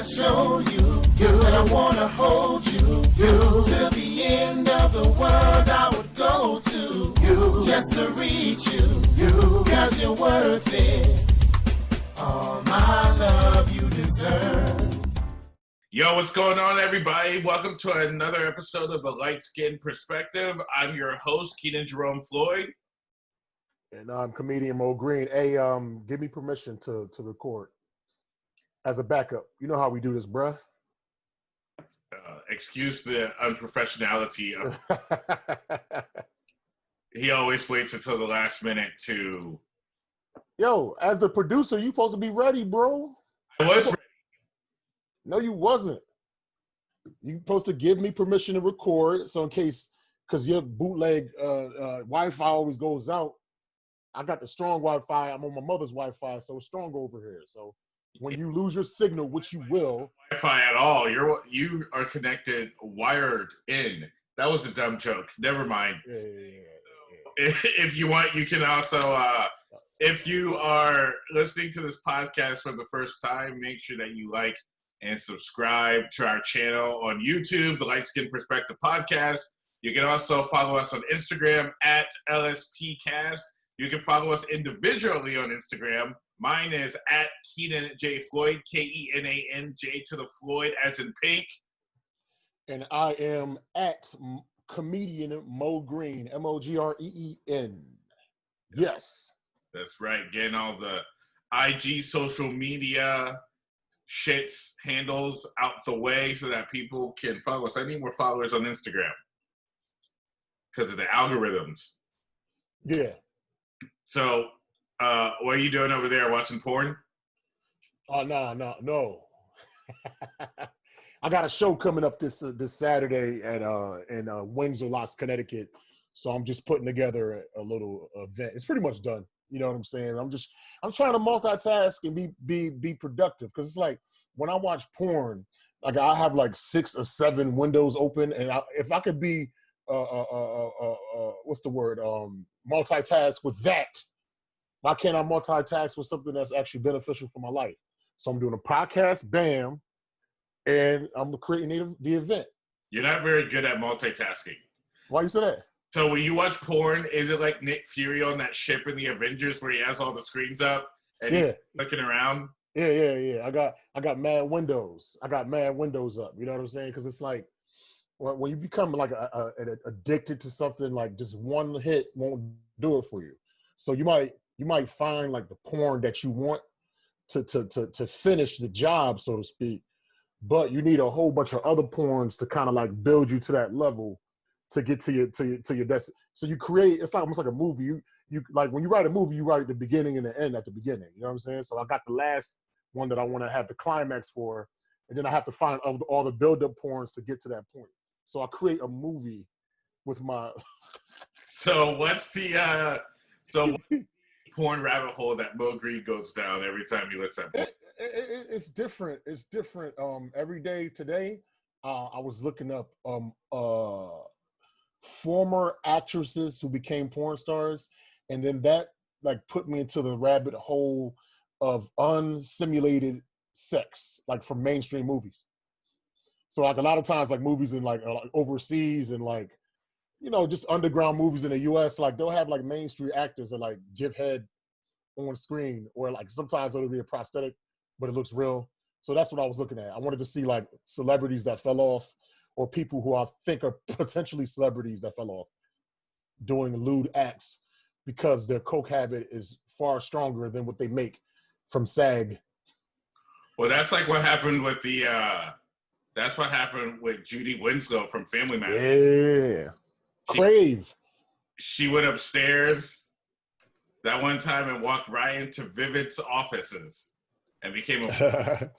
wanna show you, and I wanna hold you, till the end of the world I would go to, just to reach you, cause you're worth it. All my love you deserve. Yo, what's going on, everybody? Welcome to another episode of The Light Skin Perspective. I'm your host, Kenan Jerome Floyd. And I'm comedian Mo Green. Hey, give me permission to record as a backup. You know how we do this, bruh. Excuse the unprofessionality of he always waits until the last minute to... Yo, as the producer, you supposed to be ready, bro. I was ready. No, you wasn't. You supposed to give me permission to record, so in case, because your bootleg Wi-Fi always goes out. I got the strong Wi-Fi. I'm on my mother's Wi-Fi, so it's strong over here. So when you lose your signal, which you will. Wi-Fi at all. You are connected, wired in. That was a dumb joke. Never mind. Yeah. If you want, you can also, if you are listening to this podcast for the first time, make sure that you like and subscribe to our channel on YouTube, The Light Skin Perspective Podcast. You can also follow us on Instagram at LSPcast. You can follow us individually on Instagram. Mine is at Kenan J. Floyd, Kenan to the Floyd as in pink. And I am at comedian Mo Green, Mogreen. Yes. That's right. Getting all the IG social media shits handles out the way so that people can follow us. I need more followers on Instagram because of the algorithms. Yeah. So, what are you doing over there? Watching porn? Oh, no. I got a show coming up this Saturday in Windsor Locks, Connecticut. So I'm just putting together a little event. It's pretty much done. You know what I'm saying? I'm trying to multitask and be productive, because it's like when I watch porn, like I have like 6 or 7 windows open, and if I could be what's the word? Multitask with that. Why can't I multitask with something that's actually beneficial for my life? So I'm doing a podcast, bam, and I'm creating the event. You're not very good at multitasking. Why you say that? So when you watch porn, is it like Nick Fury on that ship in the Avengers where he has all the screens up and he's looking around? Yeah. I got mad windows. I got mad windows up. You know what I'm saying? Because it's like when you become like addicted to something, like just one hit won't do it for you. So you might find like the porn that you want to finish the job, so to speak, but you need a whole bunch of other porns to kind of like build you to that level to get to your destiny. So you create, it's like almost like a movie. You like when you write a movie, you write the beginning and the end at the beginning. You know what I'm saying? So I got the last one that I want to have the climax for, and then I have to find all the build-up porns to get to that point. So I create a movie with my. So what's the porn rabbit hole that Mo Green goes down every time he looks at porn? It's different. It's different. Every day today, I was looking up former actresses who became porn stars, and then that like put me into the rabbit hole of unsimulated sex, like from mainstream movies. So like a lot of times, like movies in like overseas and like, you know, just underground movies in the US, like they'll have like mainstream actors that like give head on screen, or like sometimes it'll be a prosthetic, but it looks real. So that's what I was looking at. I wanted to see like celebrities that fell off, or people who I think are potentially celebrities that fell off doing lewd acts because their coke habit is far stronger than what they make from SAG. Well, that's like what happened with that's what happened with Judy Winslow from Family Matters. Yeah. Crave. She went upstairs that one time and walked right into Vivid's offices and became a...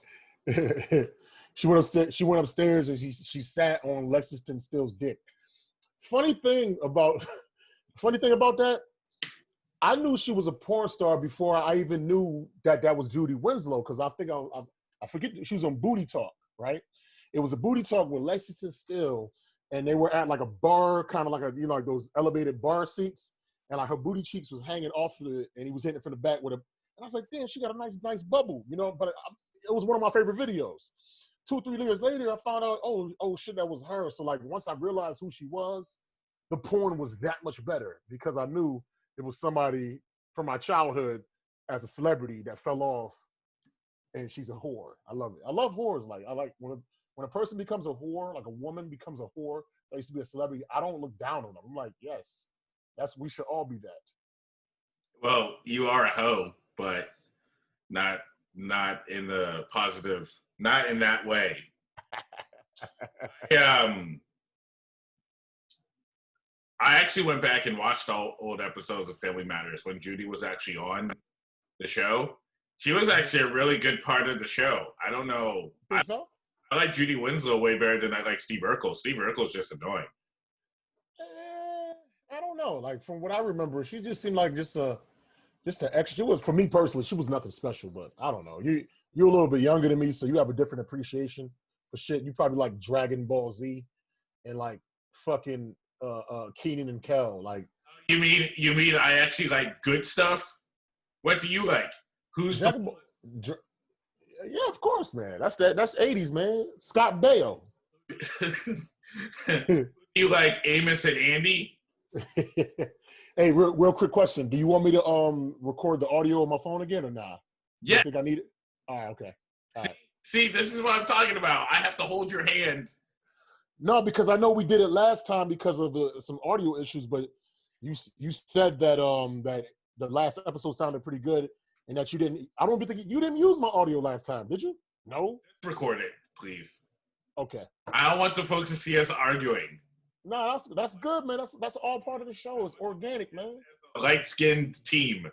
She went upstairs and she sat on Lexington Steele's dick. Funny thing about that, I knew she was a porn star before I even knew that was Judy Winslow, because I think I forget, she was on Booty Talk, right? It was a Booty Talk with Lexington Steele, and they were at like a bar, kind of like like those elevated bar seats, and like her booty cheeks was hanging off of it, and he was hitting it from the back with a. And I was like, damn, she got a nice bubble, you know. But it was one of my favorite videos. 2-3 years later, I found out, oh shit, that was her. So like once I realized who she was, the porn was that much better because I knew it was somebody from my childhood as a celebrity that fell off, and she's a whore. I love it. I love whores. Like I like when a person becomes a whore, like a woman becomes a whore that used to be a celebrity. I don't look down on them. I'm like, yes, we should all be that. Well, you are a hoe, but not in the positive, not in that way. I actually went back and watched all old episodes of Family Matters when Judy was actually on the show. She was actually a really good part of the show. I don't know. I like Judy Winslow way better than I like Steve Urkel. Steve Urkel's just annoying. I don't know. Like from what I remember, she just seemed like just an extra. She was, for me personally, she was nothing special. But I don't know. You're a little bit younger than me, so you have a different appreciation for shit. You probably like Dragon Ball Z and like fucking Kenan and Kel. Like you mean I actually like good stuff? What do you like? Who's Dragon Ball? Yeah, of course, man. That's 80s, man. Scott Baio. You like Amos and Andy? Hey, real quick question. Do you want me to record the audio on my phone again or not? Yeah. You think I need it? All right, okay. See, this is what I'm talking about. I have to hold your hand. No, because I know we did it last time because of some audio issues, but you said that that the last episode sounded pretty good and that you didn't. I don't think you didn't use my audio last time, did you? No. Record it, please. Okay. I don't want the folks to see us arguing. No, that's good, man. That's all part of the show. It's organic, man. Light-skinned team.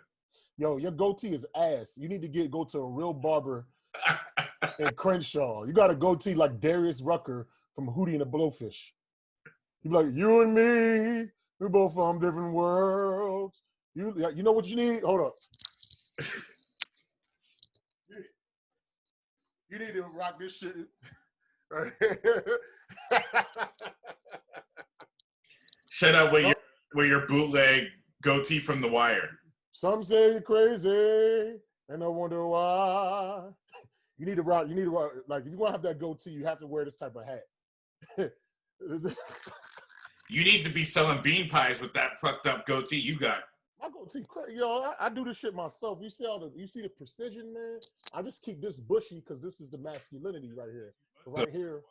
Yo, your goatee is ass. You need to go to a real barber in Crenshaw. You got a goatee like Darius Rucker from Hootie and the Blowfish. You be like, you and me, we're both from different worlds. You know what you need? Hold up. You need to rock this shit. Shut up with your bootleg goatee from The Wire. Some say you're crazy, and I wonder why. You need to rock. Like, if you want to have that goatee, you have to wear this type of hat. You need to be selling bean pies with that fucked up goatee you got. My goatee, yo, I do this shit myself. You see the precision, man. I just keep this bushy because this is the masculinity right here. Right here,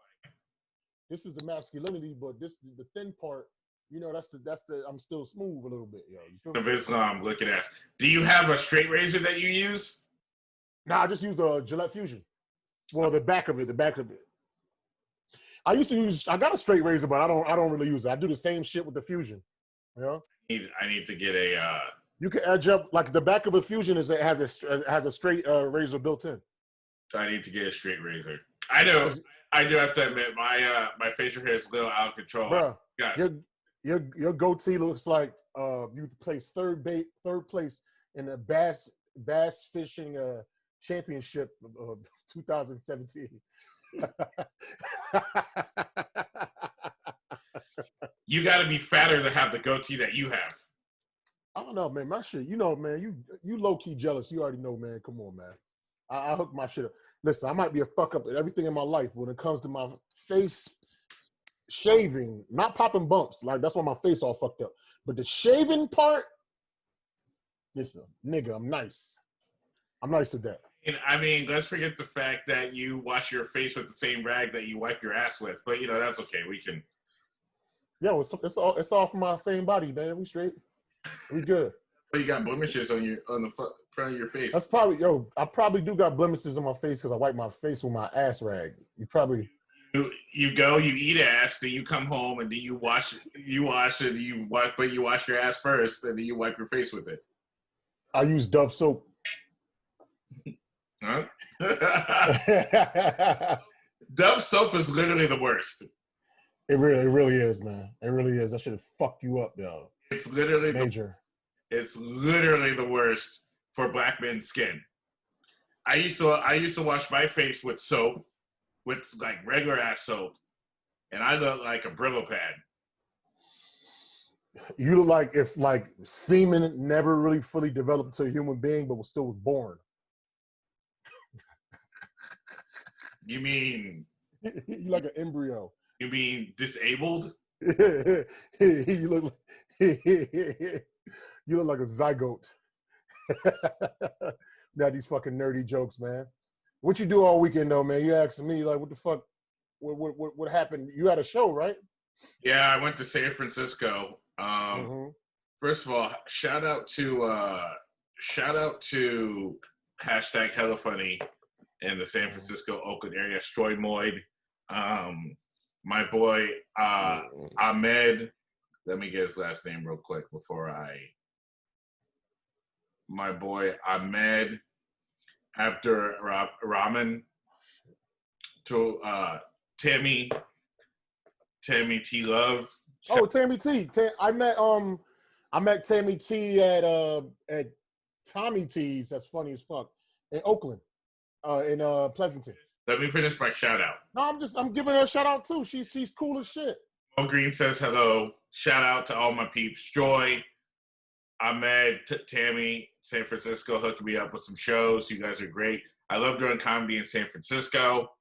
this is the masculinity, but the thin part, that's the. I'm still smooth a little bit, yo. Of Islam, look at that. Do you have a straight razor that you use? Nah, I just use a Gillette Fusion. Well, the back of it. I got a straight razor, but I don't really use it. I do the same shit with the Fusion. I need to get a. You can edge up, like the back of a Fusion has a straight razor built in. I need to get a straight razor. I do have to admit my facial hair is a little out of control. Bro, yes. Your goatee looks like you placed third place in the bass fishing championship of 2017. You got to be fatter to have the goatee that you have. I don't know, man. My shit, man. You low key jealous. You already know, man. Come on, man. I hook my shit up. Listen, I might be a fuck up at everything in my life when it comes to my face shaving, not popping bumps. Like, that's why my face all fucked up. But the shaving part, listen, nigga, I'm nice. I'm nice to that. And I mean, let's forget the fact that you wash your face with the same rag that you wipe your ass with. But that's okay. We can. Yo, it's all from my same body, man. We straight. We good. But you got blemishes on the front of your face. That's probably, I probably do got blemishes on my face because I wipe my face with my ass rag. You probably. You go, you eat ass, then you come home, and then you wash it, but you wash your ass first, and then you wipe your face with it. I use Dove soap. Huh? Dove soap is literally the worst. It really is, man. It really is. That should have fucked you up, yo. It's literally major. It's literally the worst for black men's skin. I used to wash my face with soap, with like regular ass soap, and I look like a Brillo pad. You look like if like semen never really fully developed to a human being, but was born. You mean You like an embryo. disabled? You look you look like a zygote. Now these fucking nerdy jokes, man. What you do all weekend though, man? You asking me like, what the fuck? What happened? You had a show, right? Yeah, I went to San Francisco. First of all, shout out to hashtag hella funny in the San Francisco Oakland area, Stroy Moyd. My boy Ahmed. Let me get his last name real quick my boy Ahmed Abdurrahman to Tammy T Love. Oh, Tammy T. I met Tammy T at Tommy T's. That's funny as fuck in Oakland, in Pleasanton. Let me finish my shout out. No, I'm giving her a shout out too. She's cool as shit. Mo Green says hello. Shout out to all my peeps. Joy, Ahmed, Tammy, San Francisco hooking me up with some shows. You guys are great. I love doing comedy in San Francisco.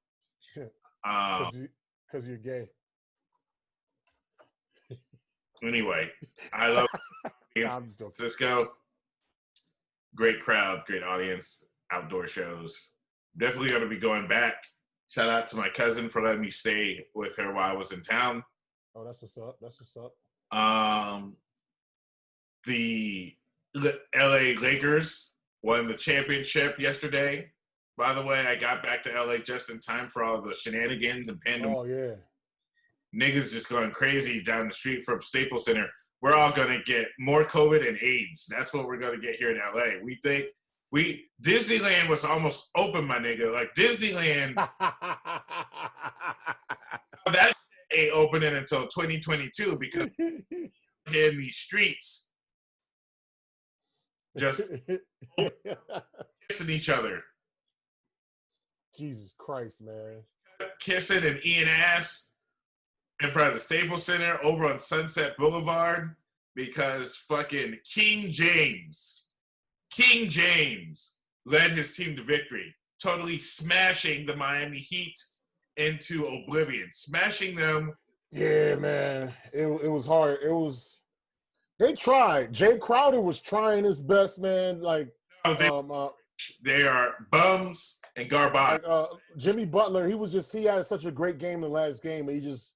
Because you're gay. Anyway, I love in San Francisco. Great crowd, great audience, outdoor shows. Definitely going to be going back. Shout out to my cousin for letting me stay with her while I was in town. Oh, that's what's up. That's what's up. The LA Lakers won the championship yesterday. By the way, I got back to LA just in time for all the shenanigans and pandering. Oh, yeah. Niggas just going crazy down the street from Staples Center. We're all going to get more COVID and AIDS. That's what we're going to get here in LA. We think Disneyland was almost open, my nigga. Like Disneyland, that ain't opening until 2022 because in these streets just kissing each other. Jesus Christ, man. Kissing and eating ass in front of the Staples Center over on Sunset Boulevard because fucking King James led his team to victory, totally smashing the Miami Heat into oblivion, smashing them. Yeah, man. It was hard. They tried. Jay Crowder was trying his best, man. Like, they are bums and garbage. Like, Jimmy Butler, he had such a great game in the last game. He just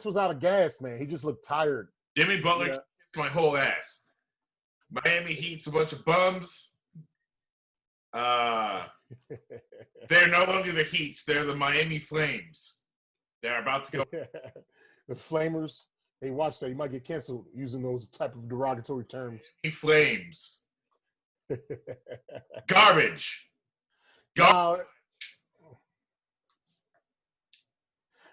was out of gas, man. He just looked tired. Jimmy Butler kicked my whole ass. Miami Heat's a bunch of bums. They're no longer the Heats. They're the Miami Flames. They're about to go. The Flamers. Hey, watch that. You might get canceled using those type of derogatory terms. Flames. Garbage. Now,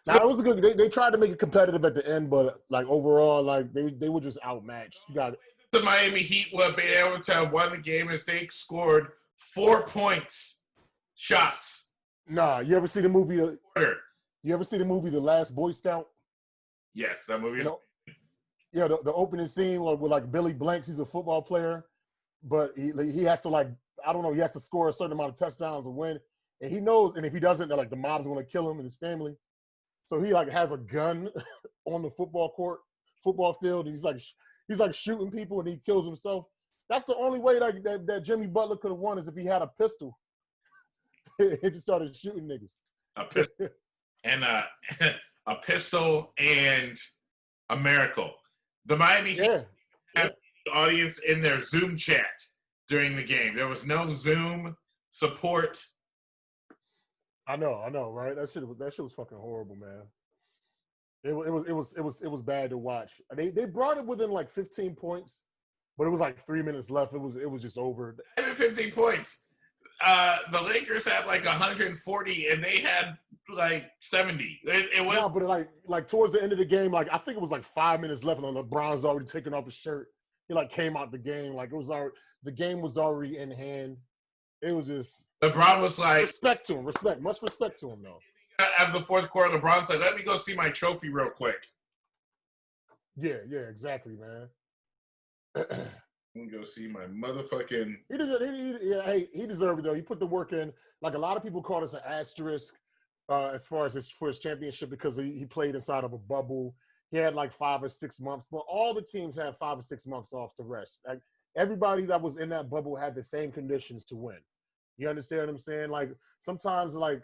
it was a good. They tried to make it competitive at the end, but like overall, like they were just outmatched. You got it. The Miami Heat would have been able to have won the game if they scored 4 points shots. Nah, you ever see the movie? You ever see the movie The Last Boy Scout? Yes, that movie is. Yeah, the opening scene with like Billy Blanks. He's a football player, but he has to he has to score a certain amount of touchdowns to win, and he knows. And if he doesn't, the mob's going to kill him and his family. So he has a gun on the football field, and he's shooting people, and he kills himself. That's the only way that Jimmy Butler could have won is if he had a pistol. He just started shooting niggas. A pistol and a pistol and a miracle. The Miami Heat had the audience in their Zoom chat during the game. There was no Zoom support. I know, right? That shit was fucking horrible, man. It was bad to watch. They brought it within 15 points, but it was 3 minutes left. It was just over. 15 points. The Lakers had 140 and they had 70. It was but towards the end of the game, I think it was 5 minutes left and LeBron's already taking off his shirt. He came out the game the game was already in hand. It was just LeBron was respect to him, much respect to him though. After the fourth quarter, LeBron's let me go see my trophy real quick. Yeah, exactly, man. Let me go see my motherfucking. He deserved it though. He put the work in. A lot of people call this an asterisk as far as his championship because he played inside of a bubble. He had like 5 or 6 months, but all the teams had 5 or 6 months off to rest. Like everybody that was in that bubble had the same conditions to win. You understand what I'm saying? Like sometimes, like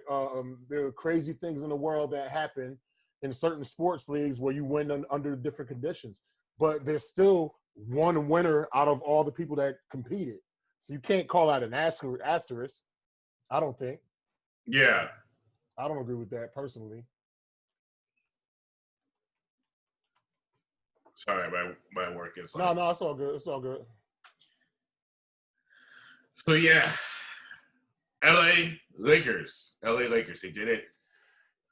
there are crazy things in the world that happen in certain sports leagues where you win under different conditions, but there's still one winner out of all the people that competed. So you can't call out an asterisk. I don't think. Yeah. I don't agree with that personally. Sorry, my work is like... No, it's all good. It's all good. So yeah, LA Lakers, they did it.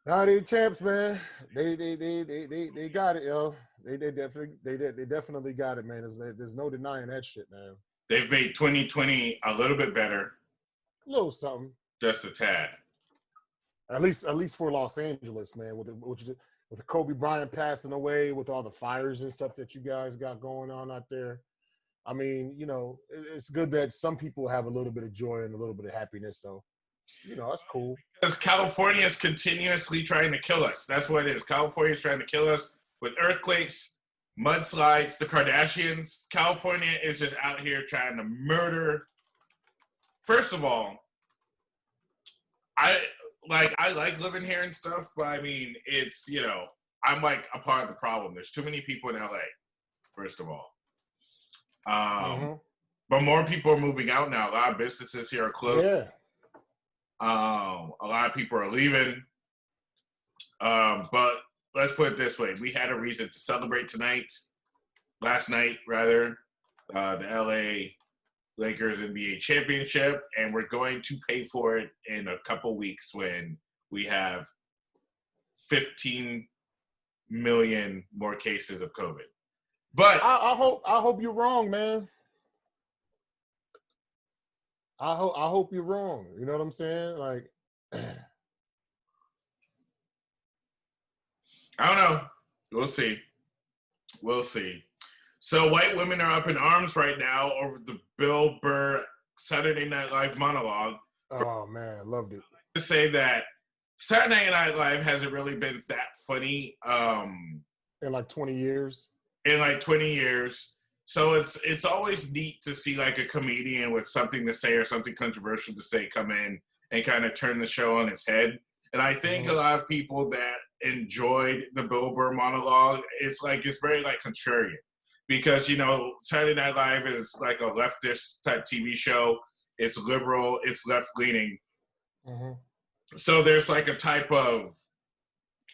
Now they champs, man. They got it, yo. They definitely got it, man. There's no denying that shit, man. They've made 2020 a little bit better. A little something. Just a tad. At least for Los Angeles, man. With the Kobe Bryant passing away, with all the fires and stuff that you guys got going on out there. I mean, you know, it's good that some people have a little bit of joy and a little bit of happiness. So, you know, that's cool. Because California is continuously trying to kill us. That's what it is. California is trying to kill us with earthquakes, mudslides, the Kardashians. California is just out here trying to murder. First of all, I like living here and stuff, but I mean, it's, you know, I'm like a part of the problem. There's too many people in LA, first of all. But more people are moving out now. A lot of businesses here are closed. Yeah. A lot of people are leaving. But let's put it this way. We had a reason to celebrate last night, rather, the LA Lakers NBA championship, and we're going to pay for it in a couple weeks when we have 15 million more cases of COVID. But I hope you're wrong, man. I hope you're wrong. You know what I'm saying? Like, I don't know. We'll see. So white women are up in arms right now over the Bill Burr Saturday Night Live monologue. Oh man, loved it. To say that Saturday Night Live hasn't really been that funny in like 20 years. So it's always neat to see like a comedian with something to say or something controversial to say come in and kind of turn the show on its head. And I think a lot of people that enjoyed the Bill Burr monologue, it's very like contrarian. Because, you know, Saturday Night Live is like a leftist type TV show. It's liberal. It's left-leaning. So there's like a type of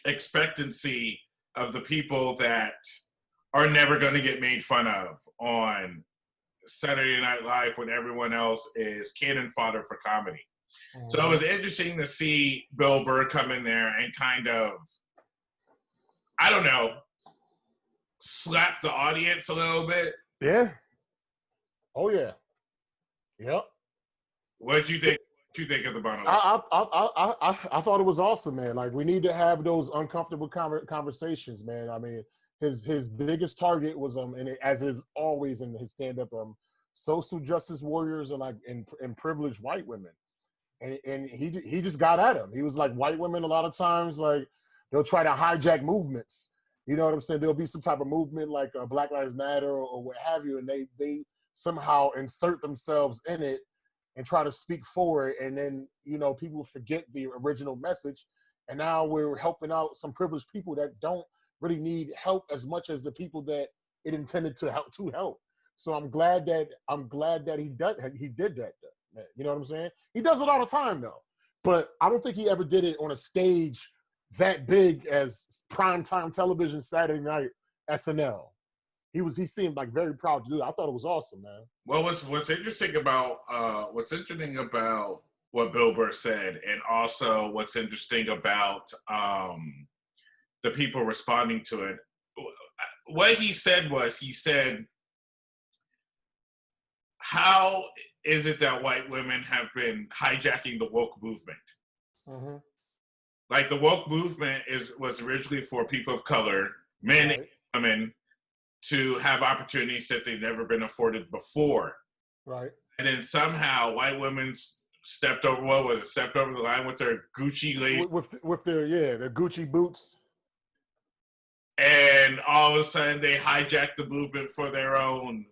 expectancy of the people that are never going to get made fun of on Saturday Night Live when everyone else is cannon fodder for comedy. So it was interesting to see Bill Burr come in there and kind of, I don't know, slap the audience a little bit. Yeah. Oh yeah. Yep. What you think? What you think of the monologue? I thought it was awesome, man. Like we need to have those uncomfortable conversations, man. I mean, his biggest target was and as is always in his stand up social justice warriors and like and privileged white women, and he just got at him. He was like, white women a lot of times like they'll try to hijack movements. You know what I'm saying? There'll be some type of movement like Black Lives Matter or what have you, and they somehow insert themselves in it and try to speak for it, and then, you know, people forget the original message, and now we're helping out some privileged people that don't really need help as much as the people that it intended to help. So I'm glad that he did that. You know what I'm saying? He does it all the time though, but I don't think he ever did it on a stage that big as primetime television Saturday night SNL. He seemed like very proud to do that. I thought it was awesome, man. Well, what's interesting about what Bill Burr said, and also what's interesting about the people responding to it. What he said, how is it that white women have been hijacking the woke movement? Like the woke movement was originally for people of color, men and women, to have opportunities that they've never been afforded before. Right. And then somehow white women stepped over. What was it? Stepped over the line with their Gucci lace, with their Gucci boots, and all of a sudden they hijacked the movement for their own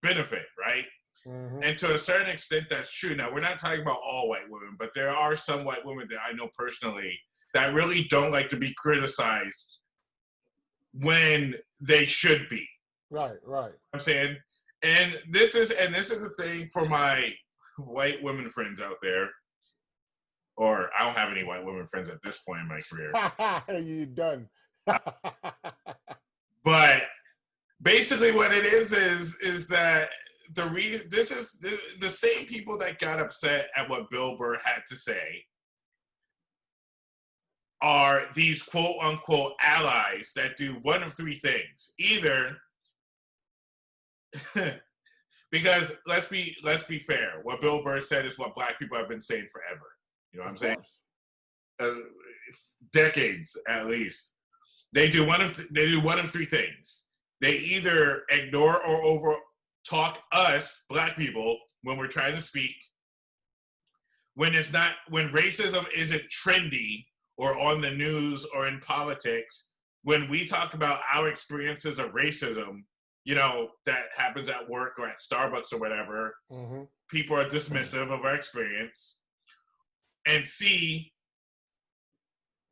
benefit, right? Mm-hmm. And to a certain extent, that's true. Now, we're not talking about all white women, but there are some white women that I know personally that really don't like to be criticized when they should be. Right. I'm saying, and this is the thing for my white women friends out there, or I don't have any white women friends at this point in my career. You done. But basically what it is that the reason this is the same people that got upset at what Bill Burr had to say are these quote unquote allies that do one of three things. Either because let's be fair, what Bill Burr said is what black people have been saying forever. You know what I'm saying? Decades at least. They do one of three things. They either ignore or over talk us black people when we're trying to speak, when racism isn't trendy or on the news or in politics, when we talk about our experiences of racism, you know, that happens at work or at Starbucks or whatever, mm-hmm. people are dismissive of our experience. And C,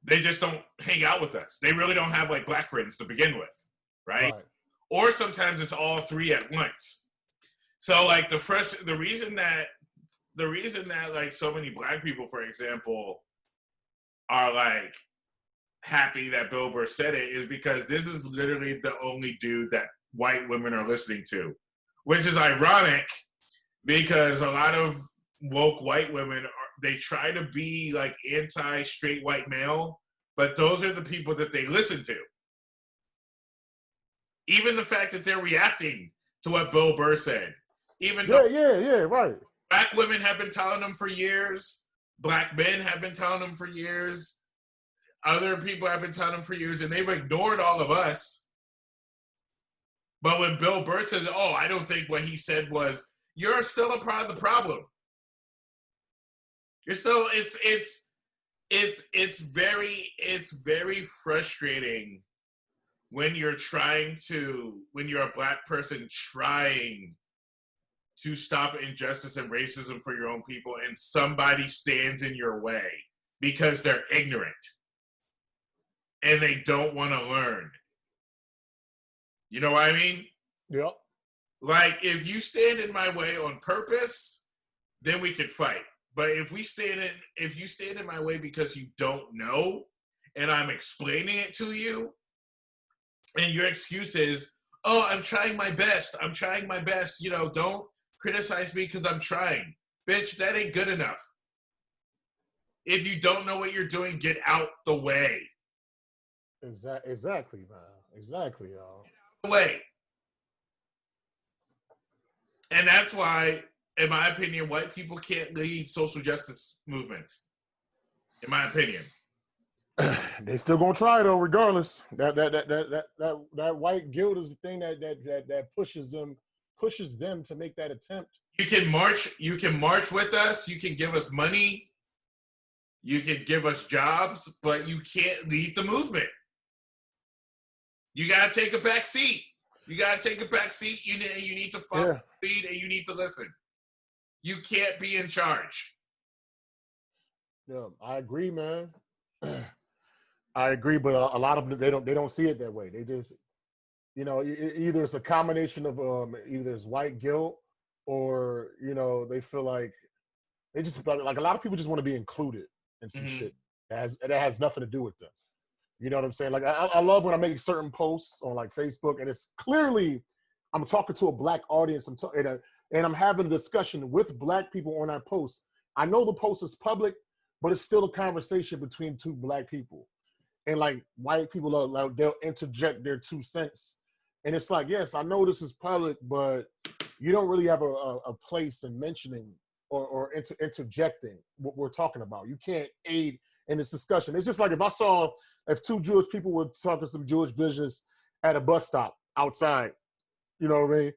they just don't hang out with us. They really don't have like black friends to begin with, right? Or sometimes it's all three at once. So like the reason that like so many black people, for example, are like happy that Bill Burr said it is because this is literally the only dude that white women are listening to, which is ironic because a lot of woke white women they try to be like anti-straight white male, but those are the people that they listen to. Even the fact that they're reacting to what Bill Burr said, even though right. Black women have been telling them for years, black men have been telling them for years, other people have been telling them for years, and they've ignored all of us. But when Bill Burr says, "Oh, I don't think what he said was," you're still a part of the problem. You're still it's very frustrating when you're a black person trying to stop injustice and racism for your own people and somebody stands in your way because they're ignorant and they don't want to learn. You know what I mean? Yep. Like if you stand in my way on purpose, then we could fight. But if you stand in my way because you don't know and I'm explaining it to you and your excuse is, "Oh, I'm trying my best. You know, don't criticize me because I'm trying." Bitch, that ain't good enough. If you don't know what you're doing, get out the way. Exactly, man. Exactly, y'all. Get out the way. And that's why, in my opinion, white people can't lead social justice movements. In my opinion. They still gonna try though, regardless. That white guilt is the thing that pushes them to make that attempt. You can march with us, you can give us money, you can give us jobs, but you can't lead the movement. You gotta take a back seat. You need to follow the lead and you need to listen. You can't be in charge. Yeah, I agree, man. I agree, but a lot of them they don't see it that way. They just, you know, either it's a combination of either it's white guilt or you know they feel like they just like a lot of people just want to be included in some shit that has nothing to do with them. You know what I'm saying? Like I love when I make certain posts on like Facebook and it's clearly I'm talking to a black audience. And I'm having a discussion with black people on that post. I know the post is public, but it's still a conversation between two black people. And like white people, they'll interject their 2 cents. And it's like, yes, I know this is public, but you don't really have a place in mentioning or interjecting what we're talking about. You can't aid in this discussion. It's just like if two Jewish people were talking some Jewish business at a bus stop outside, you know what I mean?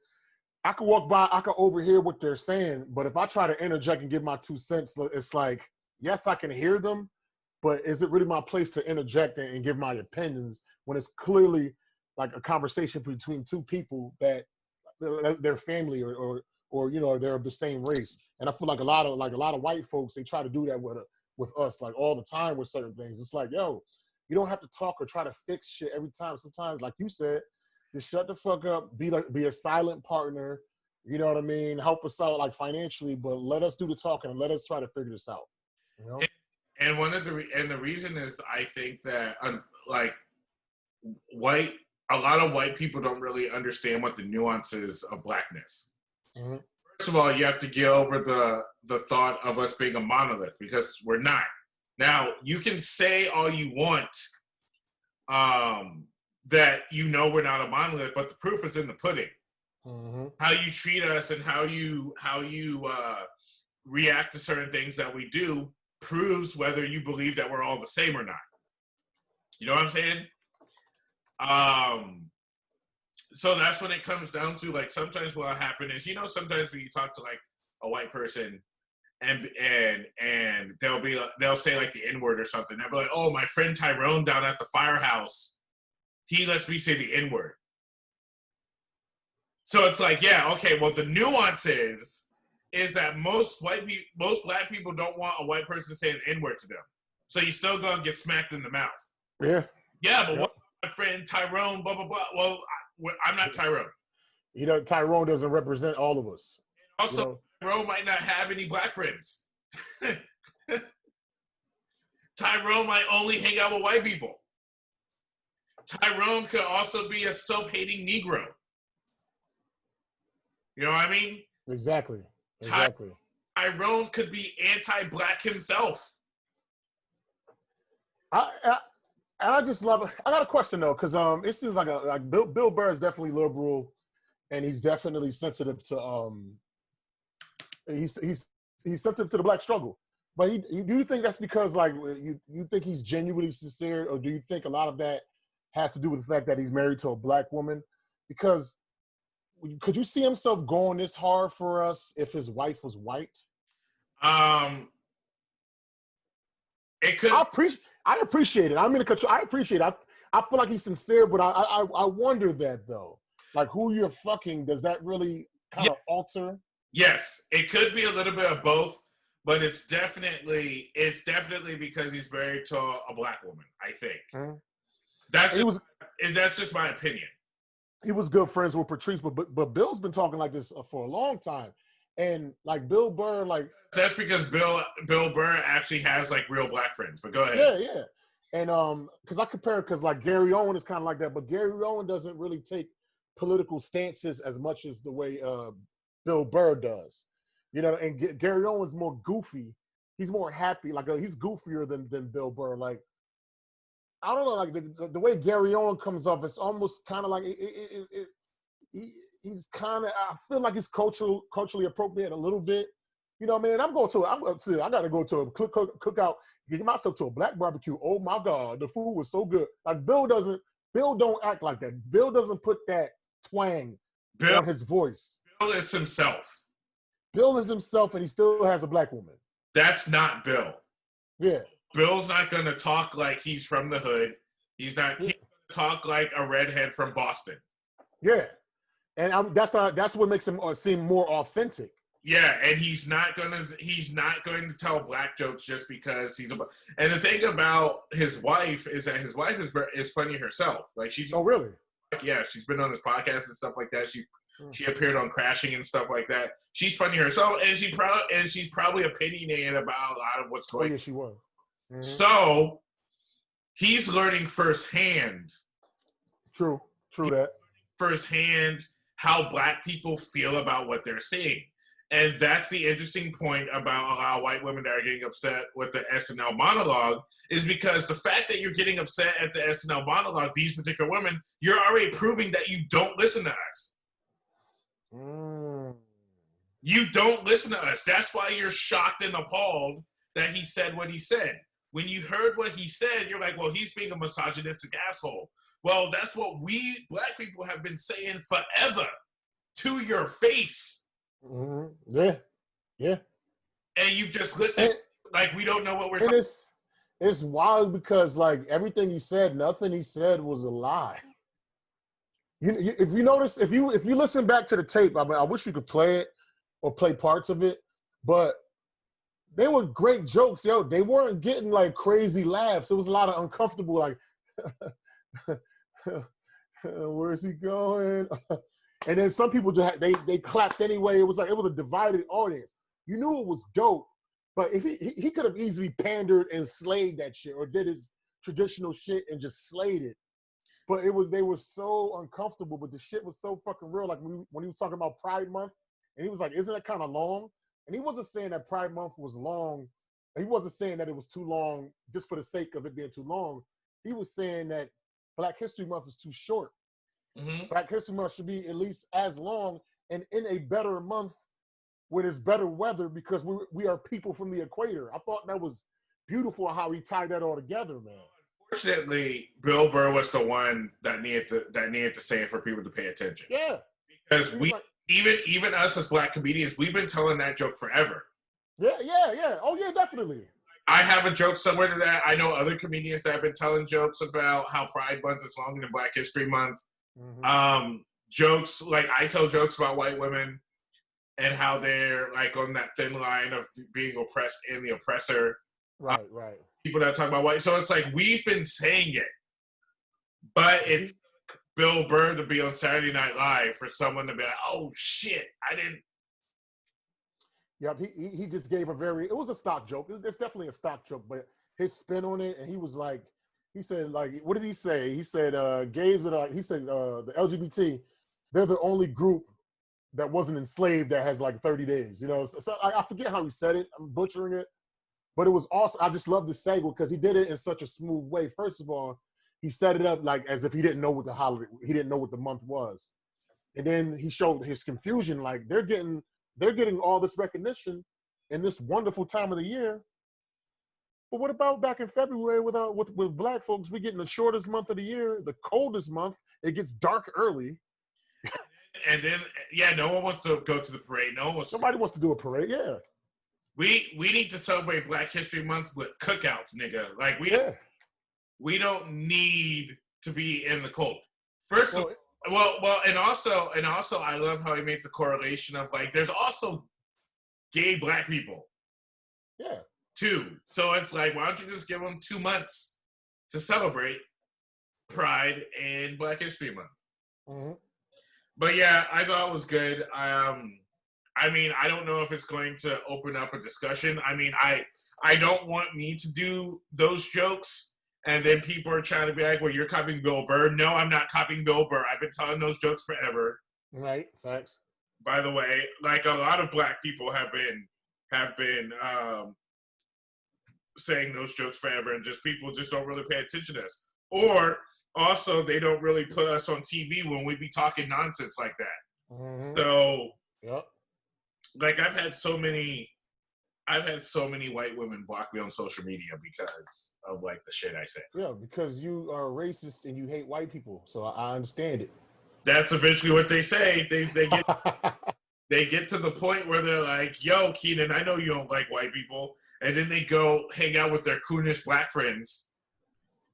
I could walk by, I could overhear what they're saying, but if I try to interject and give my 2 cents, it's like, yes, I can hear them, but is it really my place to interject and give my opinions when it's clearly like a conversation between two people that they're family or you know, they're of the same race? And I feel like a lot of white folks, they try to do that with us like all the time with certain things. It's like, yo, you don't have to talk or try to fix shit every time. Sometimes, like you said, just shut the fuck up, be a silent partner, you know what I mean? Help us out like financially, but let us do the talking and let us try to figure this out. You know? And the reason is, I think that like a lot of white people don't really understand what the nuances of blackness. Mm-hmm. First of all, you have to get over the thought of us being a monolith, because we're not. Now, you can say all you want that you know we're not a monolith, but the proof is in the pudding. Mm-hmm. How you treat us and how you react to certain things that we do proves whether you believe that we're all the same or not. You know what I'm saying? So that's when it comes down to, like, sometimes what'll happen is, you know, sometimes when you talk to like a white person and they'll say like the N-word or something. They'll be like, oh, my friend Tyrone down at the firehouse, he lets me say the N-word. So it's like, yeah, okay, well, the nuance is that most black people don't want a white person saying the N-word to them. So you still gonna get smacked in the mouth. Yeah. Yeah, but what my friend Tyrone, blah, blah, blah. Well, I'm not Tyrone. You know, Tyrone doesn't represent all of us. Also, you know? Tyrone might not have any black friends. Tyrone might only hang out with white people. Tyrone could also be a self-hating Negro. You know what I mean? Exactly. Tyrone could be anti-black himself. I just love it. I got a question though, because it seems like Bill Burr is definitely liberal, and he's definitely sensitive to he's sensitive to the black struggle. But do you think that's because like you think he's genuinely sincere, or do you think a lot of that has to do with the fact that he's married to a black woman? Because could you see himself going this hard for us if his wife was white? It could. I appreciate it. I'm in the control. I appreciate it. I feel like he's sincere, but I wonder that though. Like, who you're fucking, does that really kind of alter? Yes, it could be a little bit of both, but it's definitely because he's married to a black woman, I think. Mm-hmm. That's just my opinion. He was good friends with Patrice, but Bill's been talking like this for a long time. And like Bill Burr, like, that's because Bill Burr actually has like real black friends. But go ahead. Yeah. And because I compare, because like Gary Owen is kind of like that, but Gary Owen doesn't really take political stances as much as the way Bill Burr does. You know, and Gary Owen's more goofy. He's more happy. Like he's goofier than Bill Burr. Like, I don't know, like the way Gary Owen comes off, it's almost kind of like he's kind of, I feel like he's culturally appropriate a little bit. You know what I mean? I got to go to a cookout, get myself to a black barbecue. Oh my God, the food was so good. Like Bill don't act like that. Bill doesn't put that twang on his voice. Bill is himself. Bill is himself, and he still has a black woman. That's not Bill. Yeah. Bill's not going to talk like he's from the hood. He's going to talk like a redhead from Boston. Yeah. And that's what makes him seem more authentic. Yeah, and he's not going to tell black jokes just because he's and the thing about his wife is that his wife is funny herself. Like she's really? Yeah, she's been on this podcast and stuff like that. She appeared on Crashing and stuff like that. She's funny herself, and she's probably opinionated about a lot of what's going on. Oh, yeah, she was. Mm-hmm. So he's learning firsthand. True that. Firsthand how black people feel about what they're seeing. And that's the interesting point about a lot of white women that are getting upset with the SNL monologue, is because the fact that you're getting upset at the SNL monologue, these particular women, you're already proving that you don't listen to us. You don't listen to us. That's why you're shocked and appalled that he said what he said. When you heard what he said, you're like, well, he's being a misogynistic asshole. Well, that's what we black people have been saying forever. to your face. Mm-hmm. Yeah. And you've just lit it like we don't know what we're and talking. It's wild because like everything he said, nothing he said was a lie. If you notice, if you listen back to the tape, I mean, I wish you could play it or play parts of it, but they were great jokes, yo. They weren't getting like crazy laughs. It was a lot of uncomfortable, like, where's he going? And then some people just they clapped anyway. It was a divided audience. You knew it was dope, but if he could have easily pandered and slayed that shit, or did his traditional shit and just slayed it. But they were so uncomfortable, but the shit was so fucking real. Like when he was talking about Pride Month, and he was like, isn't that kind of long? And he wasn't saying that Pride Month was long. He wasn't saying that it was too long just for the sake of it being too long. He was saying that Black History Month is too short. Mm-hmm. Black History Month should be at least as long and in a better month where there's better weather, because we are people from the equator. I thought that was beautiful how he tied that all together, man. Unfortunately, Bill Burr was the one that needed to say it for people to pay attention. Yeah, because even us as Black comedians, we've been telling that joke forever. Yeah. Oh yeah, definitely. I have a joke somewhere to that. I know other comedians that have been telling jokes about how Pride Month is longer than Black History Month. Mm-hmm. Jokes like I tell jokes about white women and how they're like on that thin line of being oppressed and the oppressor. Right. People that talk about white. So it's like we've been saying it, but it's Bill Burr to be on Saturday Night Live for someone to be like, oh shit, I didn't. Yep, he just gave it was a stock joke. It's definitely a stock joke, but his spin on it, and he said, what did he say? He said, gays are, he said, the LGBT, they're the only group that wasn't enslaved that has like 30 days, you know? So I forget how he said it. I'm butchering it. But it was awesome. I just love the segue because he did it in such a smooth way. First of all, he set it up like as if he didn't know what he didn't know what the month was. And then he showed his confusion, like they're getting all this recognition in this wonderful time of the year. But what about back in February with Black folks? We're getting the shortest month of the year, the coldest month. It gets dark early. And then, no one wants to go to the parade. Somebody wants to do a parade, yeah. We need to celebrate Black History Month with cookouts, nigga. Like we don't need to be in the cold. And also I love how he made the correlation of like there's also gay Black people. Yeah. Too. So it's like, why don't you just give them 2 months to celebrate Pride and Black History Month? Mm-hmm. But yeah, I thought it was good. I mean, I don't know if it's going to open up a discussion. I mean, I don't want me to do those jokes, and then people are trying to be like, well, you're copying Bill Burr. No, I'm not copying Bill Burr. I've been telling those jokes forever. Right, facts. By the way, like a lot of Black people have been saying those jokes forever, and people just don't really pay attention to us. Or also, they don't really put us on TV when we be talking nonsense like that. Mm-hmm. So, yep. Like I've had so many white women block me on social media because of like the shit I say. Yeah, because you are racist and you hate white people. So I understand it. That's eventually what they say. They get to the point where they're like, yo, Kenan, I know you don't like white people. And then they go hang out with their coonish Black friends.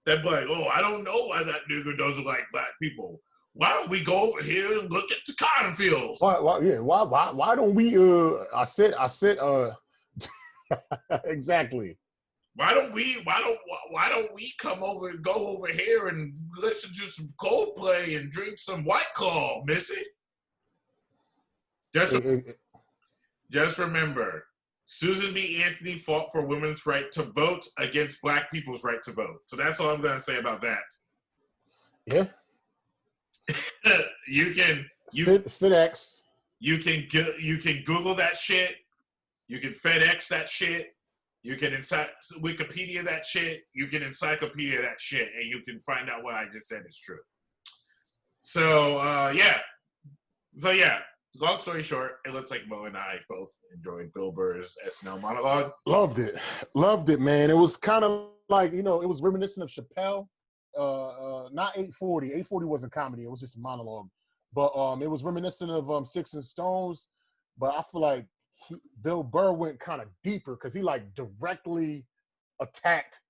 They're like, oh, I don't know why that nigga doesn't like Black people. Why don't we go over here and look at the cotton fields? Why don't we, I said, exactly. Why don't we come over and go over here and listen to some Coldplay and drink some White Claw, Missy? Just remember, Susan B. Anthony fought for women's right to vote against Black people's right to vote. So that's all I'm going to say about that. Yeah. FedEx. You can Google that shit. You can FedEx that shit. You can Wikipedia that shit. You can encyclopedia that shit, and you can find out what I just said is true. So long story short, it looks like Mo and I both enjoyed Bill Burr's SNL monologue. Loved it, man. It was kind of like, it was reminiscent of Chappelle. Not 840. 840 wasn't comedy. It was just a monologue. but it was reminiscent of Sticks and Stones. But I feel like Bill Burr went kind of deeper because he like directly attacked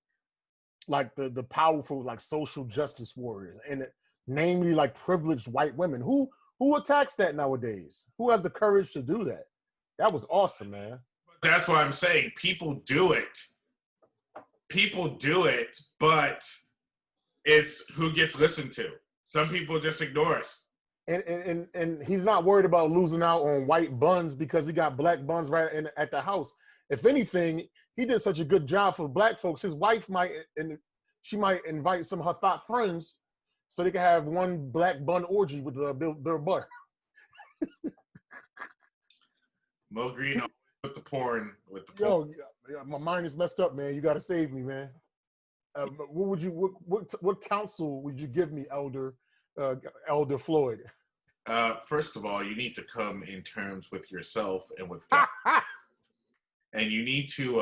like the powerful like social justice warriors, and namely like privileged white women. Who attacks that nowadays? Who has the courage to do that? That was awesome, man. That's what I'm saying. People do it. People do it, but it's who gets listened to. Some people just ignore us. And he's not worried about losing out on white buns because he got black buns right at the house. If anything, he did such a good job for black folks. His wife might invite some of her thought friends so they can have one black bun orgy with Bill Burr. Mo Green with the porn. Yo, my mind is messed up, man. You got to save me, man. What counsel would you give me, Elder Floyd? First of all, you need to come in terms with yourself and with God. And you need to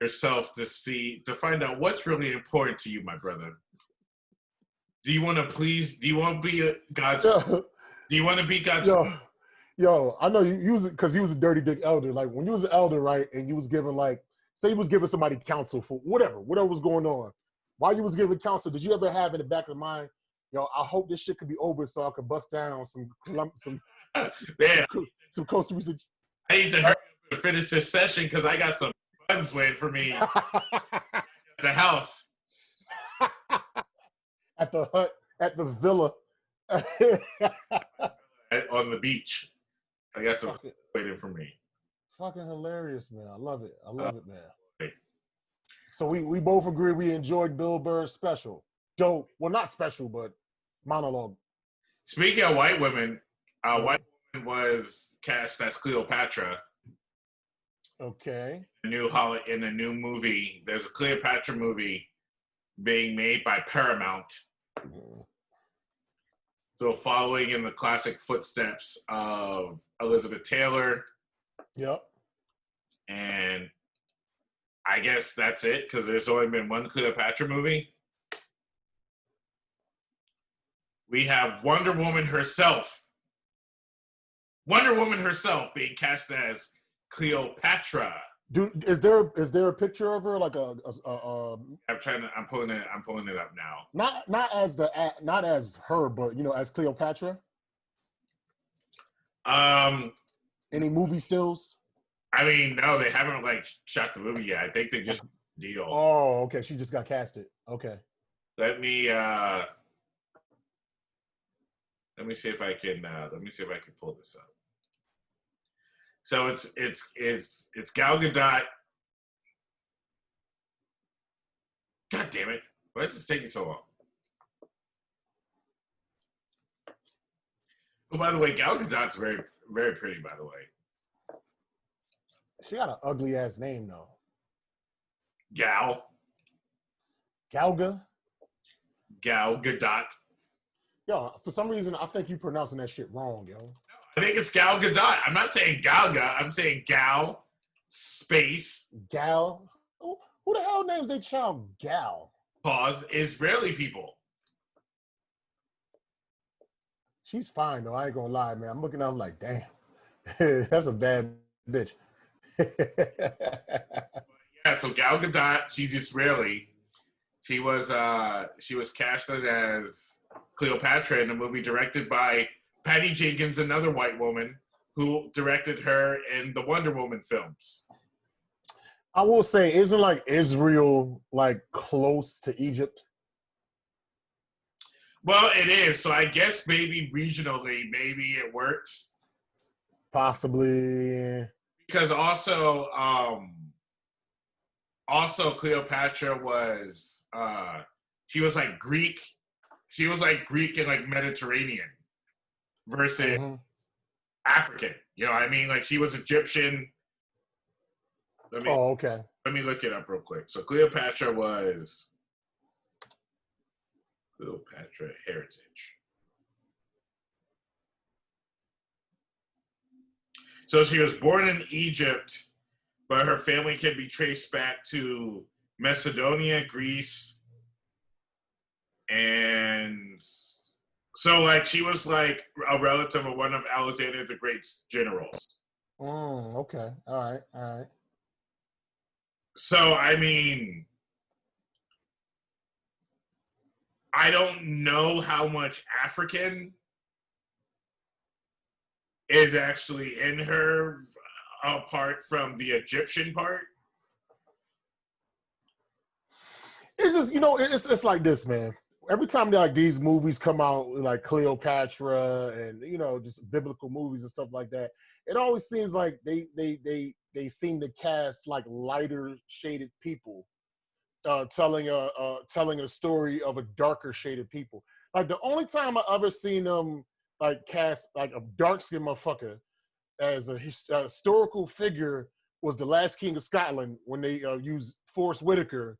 yourself to find out what's really important to you, my brother. Do you want to be God's? Do you want to be God's? Yo, I know you was because he was a dirty dick elder. Like when you was an elder, right, and you was giving like, say you was giving somebody counsel for whatever was going on. While you was giving counsel, did you ever have in the back of the mind, yo, I hope this shit could be over so I could bust down some Costa Rica. I need to hurry up and finish this session because I got some buns waiting for me at the house. At the hut, at the villa. On the beach. I got some waiting for me. Fucking hilarious, man. I love it. I love it, man. Right. So we both agree we enjoyed Bill Burr's special. Dope. Well, not special, but monologue. Speaking of white women, white woman was cast as Cleopatra. Okay. In a new movie. There's a Cleopatra movie being made by Paramount. So following in the classic footsteps of Elizabeth Taylor. Yep. And I guess that's it because there's only been one Cleopatra movie. We have Wonder Woman herself being cast as Cleopatra. Dude, is there a picture of her like I'm pulling it up now. Not as her, but as Cleopatra. Any movie stills? I mean, no, they haven't shot the movie yet. I think they just deal. Oh, okay. She just got casted. Okay. Let me see if I can pull this up. So it's Gal Gadot. God damn it! Why is this taking so long? Oh, by the way, Gal Gadot's very, very pretty. By the way, she got an ugly ass name though. Gal Gadot. Yo, for some reason, I think you pronouncing that shit wrong, yo. I think it's Gal Gadot. I'm not saying Galga. I'm saying Gal space. Gal. Who the hell names their child Gal? Pause. Israeli people. She's fine though. I ain't gonna lie, man. I'm looking at her like, damn, that's a bad bitch. Yeah. So Gal Gadot, she's Israeli. She was casted as Cleopatra in a movie directed by Patty Jenkins, another white woman who directed her in the Wonder Woman films. I will say, isn't like Israel like close to Egypt? Well, it is. So I guess maybe regionally, maybe it works. Possibly. Because also Cleopatra was she was like Greek. She was like Greek and like Mediterranean versus African. You know what I mean? Like she was Egyptian. Okay. Let me look it up real quick. So Cleopatra was Cleopatra heritage. So she was born in Egypt, but her family can be traced back to Macedonia, Greece, and so like she was like a relative of one of Alexander the Great's generals. Okay. All right. So I mean, I don't know how much African is actually in her apart from the Egyptian part. It's just, it's like this, man. Every time like these movies come out, like Cleopatra and just biblical movies and stuff like that, it always seems like they seem to cast like lighter shaded people, telling a story of a darker shaded people. Like the only time I ever seen them like cast like a dark skinned motherfucker as a historical figure was the Last King of Scotland when they used Forrest Whitaker,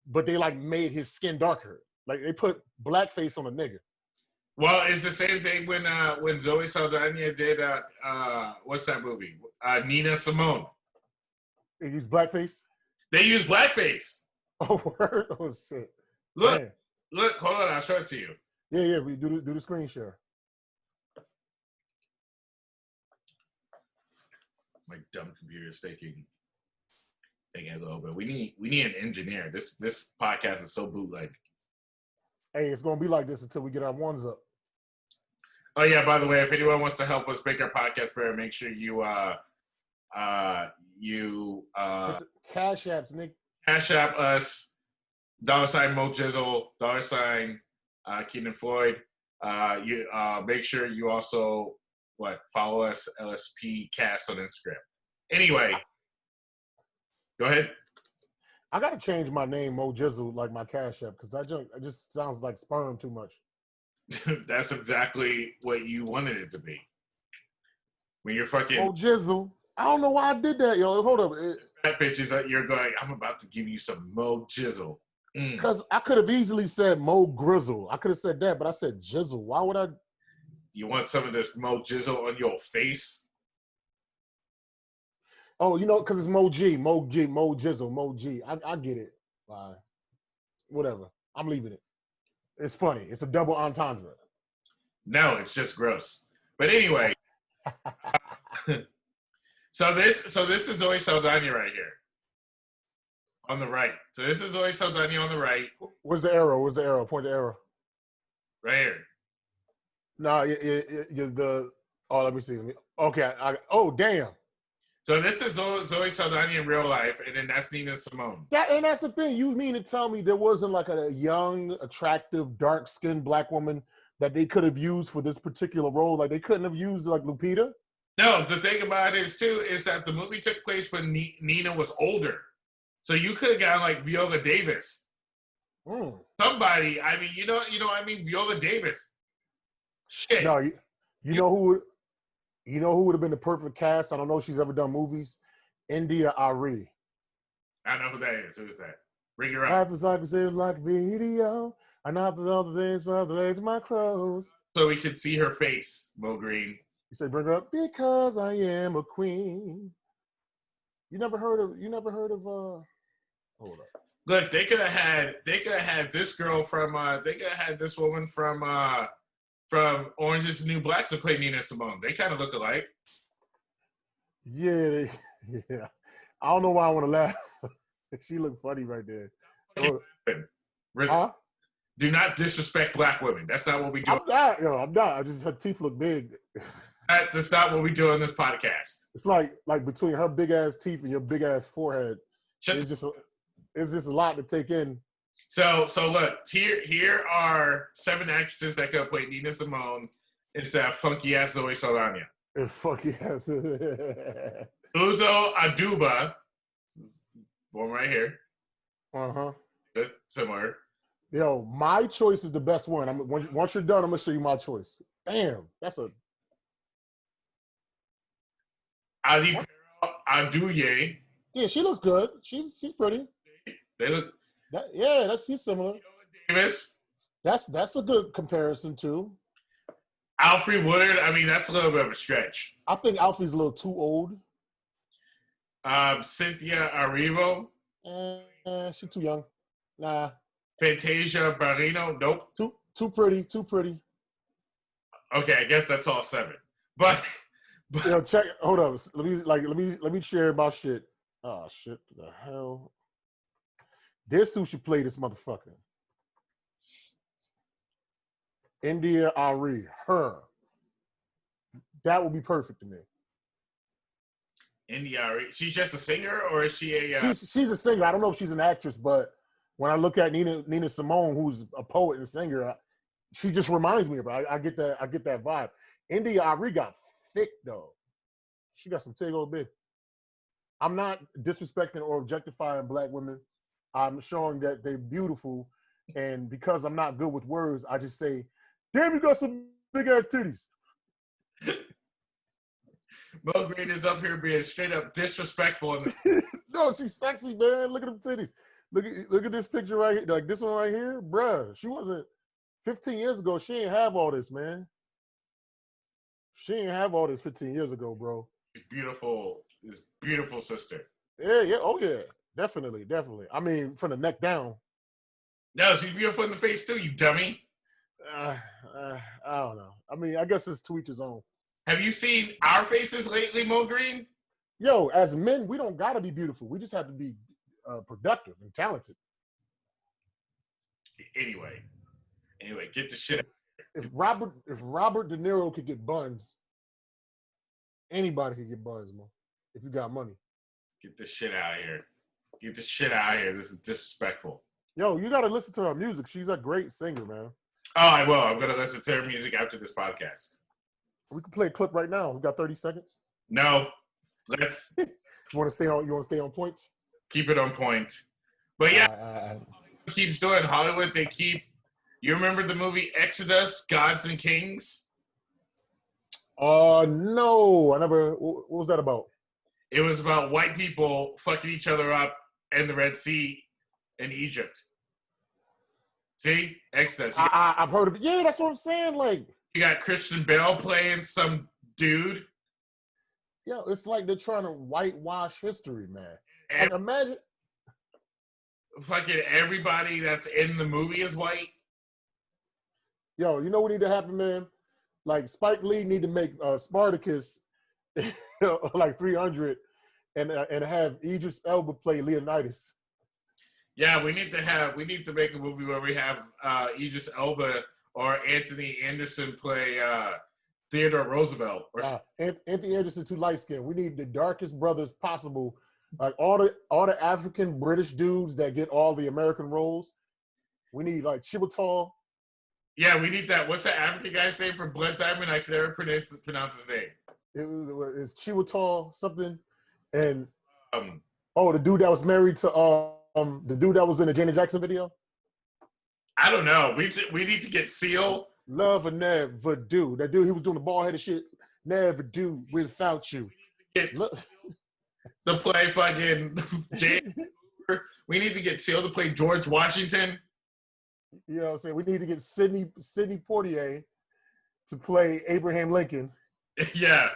but they like made his skin darker. Like they put blackface on a nigga. Well, it's the same thing when Zoe Saldana did what's that movie? Nina Simone. They used blackface. They used blackface. Oh, word? Oh shit! Look, hold on, I'll show it to you. Yeah. We do the screen share. My dumb computer is thinking a little bit. We need an engineer. This podcast is so bootleg. Hey, it's gonna be like this until we get our ones up. Oh yeah, by the way, if anyone wants to help us make our podcast better, make sure you Cash apps, Nick. Cash app us, $ Mo Jizzle, $ Kenan Floyd. You make sure you also follow us LSP Cast on Instagram. Anyway, go ahead. I gotta change my name, Mo Jizzle, like my Cash App, because that just sounds like sperm too much. That's exactly what you wanted it to be. When you're fucking Mo Jizzle. I don't know why I did that, yo. Hold up. That bitches, you're going, I'm about to give you some Mo Jizzle. Because I could have easily said Mo Grizzle. I could have said that, but I said Jizzle. Why would I? You want some of this Mo Jizzle on your face? Oh, because it's Mo Jizzle, Mo G. I get it. Whatever. I'm leaving it. It's funny. It's a double entendre. No, it's just gross. But anyway, so this is Zoe Saldana right here on the right. So this is Zoe Saldana on the right. Where's the arrow? Point the arrow. Right here. No, let me see. Okay. Oh, damn. So this is Zoe Saldana in real life, and then that's Nina Simone. That's the thing. You mean to tell me there wasn't like a young, attractive, dark-skinned black woman that they could have used for this particular role? Like they couldn't have used like Lupita? No, the thing about it is that the movie took place when Nina was older. So you could have gotten like Viola Davis. Somebody, I mean, Viola Davis. Shit. No, you know who would have been the perfect cast? I don't know if she's ever done movies. India Ari. I know who that is. Who is that? Bring her up. Life is like a video. I not for all the things for the legs of my clothes. So we could see her face, Mo Green. You said bring her up because I am a queen. You never heard of hold up. Look, they could have had this girl from they could have had this woman from Orange is the New Black to play Nina Simone. They kind of look alike. Yeah. I don't know why I want to laugh. She looked funny right there. Huh? Do not disrespect black women. That's not what we do. I'm not. Her teeth look big. That's not what we do on this podcast. It's like between her big ass teeth and your big ass forehead. It's just a lot to take in. So look, here are 7 actresses that could have played Nina Simone instead of funky ass Zoe Saldana. Funky ass. Uzo Aduba, one right here. Good, similar. Yo, my choice is the best one. Once you're done, I'm gonna show you my choice. Damn, that's a. Aduye. Yeah, she looks good. She's pretty. They look. She's similar. Davis. That's a good comparison too. Alfre Woodard. I mean, that's a little bit of a stretch. I think Alfre's a little too old. Cynthia Erivo. She too young. Nah. Fantasia Barrino, nope. Too pretty. Too pretty. Okay, I guess that's all 7. But Yo, check. Hold up. Let me share my shit. Oh shit! The hell. This who should play this motherfucker. India Ari. Her. That would be perfect to me. India, she's just a singer, or is she a? She's a singer. I don't know if she's an actress, but when I look at Nina Simone, who's a poet and a singer, she just reminds me of her. I get that vibe. India Ari got thick though. She got some tig old bit. I'm not disrespecting or objectifying black women. I'm showing that they're beautiful, and because I'm not good with words, I just say, "Damn, you got some big ass titties." Mo Green is up here being straight up disrespectful. No, she's sexy, man. Look at them titties. Look at this picture right here. Like this one right here, bruh. She wasn't 15 years ago. She ain't have all this, man. She ain't have all this 15 years ago, bro. Beautiful, this beautiful sister. Yeah. Oh yeah, definitely. I mean, from the neck down. No, she's beautiful in the face too, you dummy. I don't know. I mean, I guess it's to each his own. Have you seen our faces lately, Mo Green? Yo, as men, we don't gotta be beautiful. We just have to be productive and talented. Anyway, get the shit out. If Robert De Niro could get buns, anybody could get buns, man. If you got money. Get the shit out of here. Get the shit out of here. This is disrespectful. Yo, you gotta listen to her music. She's a great singer, man. Oh, I will. I'm gonna listen to her music after this podcast. We can play a clip right now. We got 30 seconds. No, let's. You want to stay on point? Keep it on point. But yeah, keeps doing Hollywood. They keep. You remember the movie Exodus, Gods and Kings? No, I never. What was that about? It was about white people fucking each other up in the Red Sea in Egypt. See? Exodus. I've heard of it. Yeah, that's what I'm saying. Like, you got Christian Bale playing some dude. Yeah, it's like they're trying to whitewash history, man. And imagine. Fucking everybody that's in the movie is white. Yo, you know what need to happen, man? Like, Spike Lee need to make Spartacus like 300 and have Idris Elba play Leonidas. Yeah, we need to make a movie where we have Idris Elba or Anthony Anderson play Theodore Roosevelt. Or Anthony Anderson too light skinned. We need the darkest brothers possible. Like all the African British dudes that get all the American roles. We need like Chiwetel. Yeah, we need that. What's the African guy's name from Blood Diamond? I can never pronounce his name. It's Chiwetel something, and the dude that was married to the dude that was in the Janet Jackson video. I don't know. We need to get Seal. Love or never do. That dude, he was doing the bald headed shit. Never do without you. To play fucking we need to get Seal to play George Washington. You know what I'm saying? We need to get Sidney Poitier to play Abraham Lincoln. Yeah.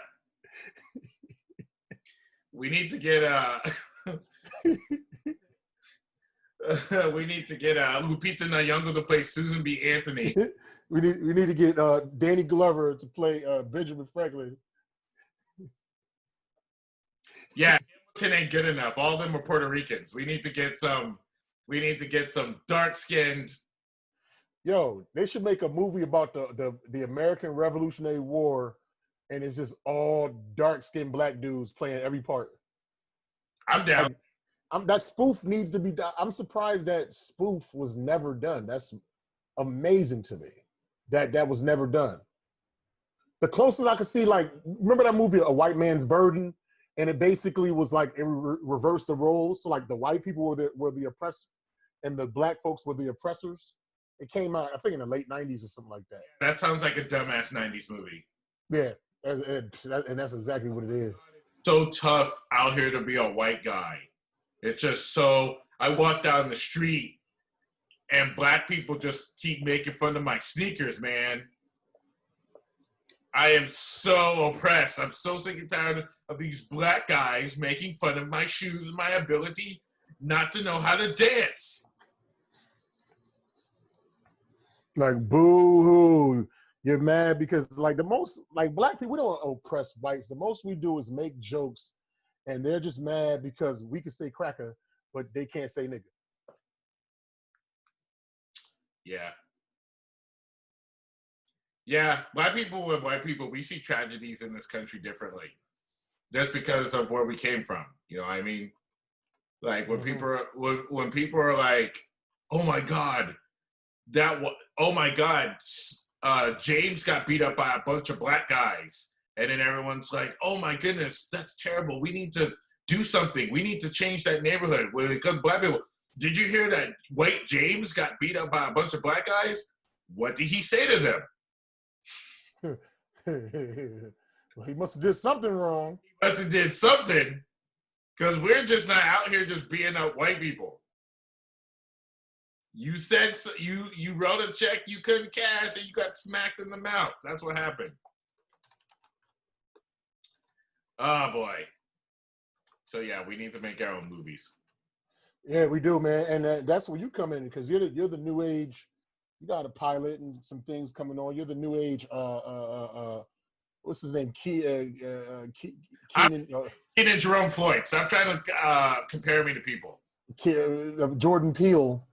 We need to get Lupita Nyong'o to play Susan B. Anthony. we need to get Danny Glover to play Benjamin Franklin. Yeah, Hamilton ain't good enough. All of them are Puerto Ricans. We need to get some dark-skinned. Yo, they should make a movie about the American Revolutionary War, and it's just all dark-skinned black dudes playing every part. I'm down. That spoof needs to be done. I'm surprised that spoof was never done. That's amazing to me. That was never done. The closest I could see, like, remember that movie, A White Man's Burden? And it basically was like it reversed the roles. So like the white people were the oppressed, and the black folks were the oppressors. It came out, I think, in the late 90s or something like that. That sounds like a dumbass 90s movie. Yeah, and that's exactly what it is. So tough out here to be a white guy. It's just so. I walk down the street, and black people just keep making fun of my sneakers, man. I am so oppressed. I'm so sick and tired of these black guys making fun of my shoes and my ability not to know how to dance. Like, boo-hoo. You're mad because, like, the most, like, black people, we don't oppress whites. The most we do is make jokes, and they're just mad because we can say cracker, but they can't say nigga. Yeah. Yeah, black people and white people, we see tragedies in this country differently. Just because of where we came from. You know what I mean? Like, when when people are like, oh my God, James got beat up by a bunch of black guys. And then everyone's like, oh my goodness, that's terrible. We need to do something. We need to change that neighborhood. When it comes to black people, did you hear that white James got beat up by a bunch of black guys? What did he say to them? Well, he must have did something wrong. He must have did something, because we're just not out here just being up white people. You said you wrote a check you couldn't cash and you got smacked in the mouth. That's what happened. Oh boy. So yeah, we need to make our own movies. Yeah, we do, man, and that's where you come in, because you're the new age. You got a pilot and some things coming on. You're the new age. What's his name? Kenan. Kenan Jerome Floyd. Stop trying to compare me to people. Jordan Peele.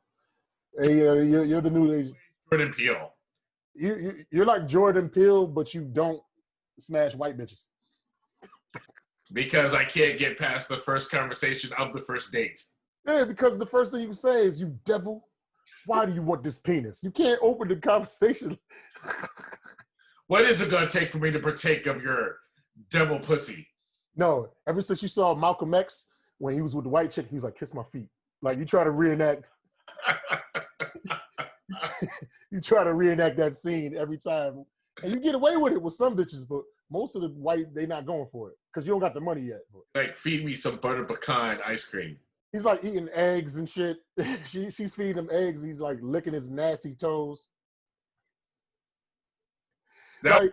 You're the new age. Jordan Peele. You're like Jordan Peele, but you don't smash white bitches. Because I can't get past the first conversation of the first date. Yeah, because the first thing you say is, you devil, why do you want this penis? You can't open the conversation. What is it going to take for me to partake of your devil pussy? No, ever since you saw Malcolm X, when he was with the white chick, he was like, kiss my feet. Like, you try to reenact. You try to reenact that scene every time. And you get away with it with some bitches, but most of the white, they not going for it because you don't got the money yet. Like, feed me some butter pecan ice cream. He's like eating eggs and shit. She's feeding him eggs. He's like licking his nasty toes. That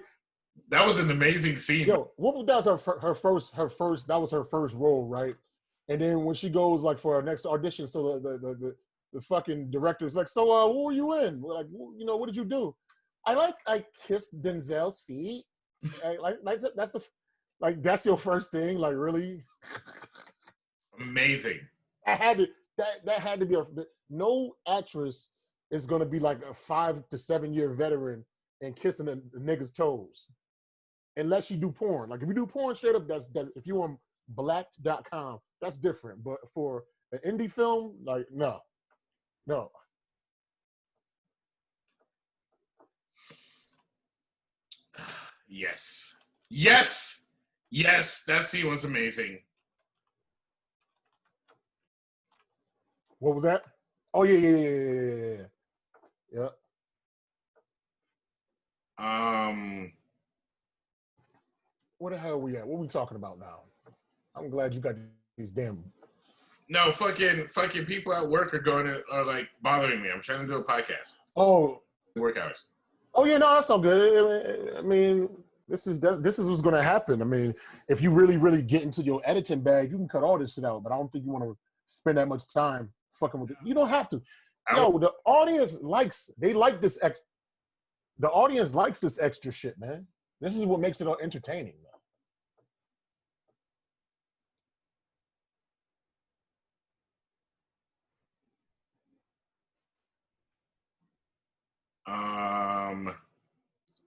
was an amazing scene. Yo, that was her first. That was her first role, right? And then when she goes like for her next audition, so the fucking director's like, so what were you in? We're like, you know, what did you do? I kissed Denzel's feet. That's your first thing, like, really? Amazing. That had to be no actress is gonna be like a 5 to 7 year veteran and kissing the nigga's toes, unless you do porn. Like, if you do porn straight up, that's if you on blacked.com, that's different. But for an indie film, like, no. Yes. That scene was amazing. What was that? Oh yeah. Where the hell are we at? What are we talking about now? I'm glad you got these damn. No, fucking people at work are like bothering me. I'm trying to do a podcast. Oh, work hours. Oh yeah, no, that's all good. I mean, this is what's gonna happen. I mean, if you really get into your editing bag, you can cut all this shit out. But I don't think you want to spend that much time fucking with it. You don't have to. Yo, the audience likes this. The audience likes this extra shit, man. This is what makes it entertaining, man.